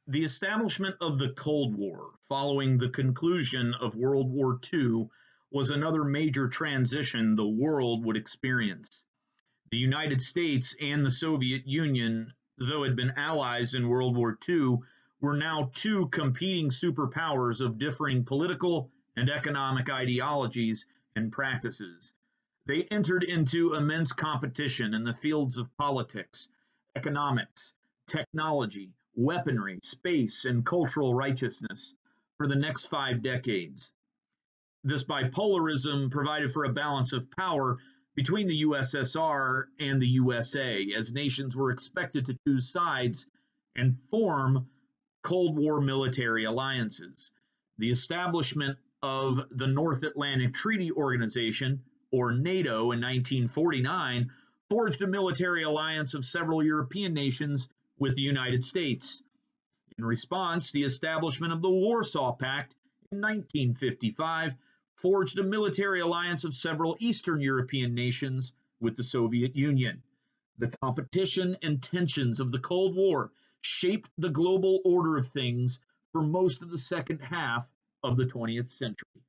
S1: The establishment of the Cold War following the conclusion of World War II was another major transition the world would experience. The United States and the Soviet Union, though had been allies in World War II, were now two competing superpowers of differing political and economic ideologies and practices. They entered into immense competition in the fields of politics, economics, technology, weaponry, space, and cultural righteousness for the next 5 decades. This bipolarism provided for a balance of power between the USSR and the USA, as nations were expected to choose sides and form Cold War military alliances. The establishment of the North Atlantic Treaty Organization, or NATO, in 1949 forged a military alliance of several European nations with the United States. In response, the establishment of the Warsaw Pact in 1955 forged a military alliance of several Eastern European nations with the Soviet Union. The competition and tensions of the Cold War shaped the global order of things for most of the second half of the 20th century.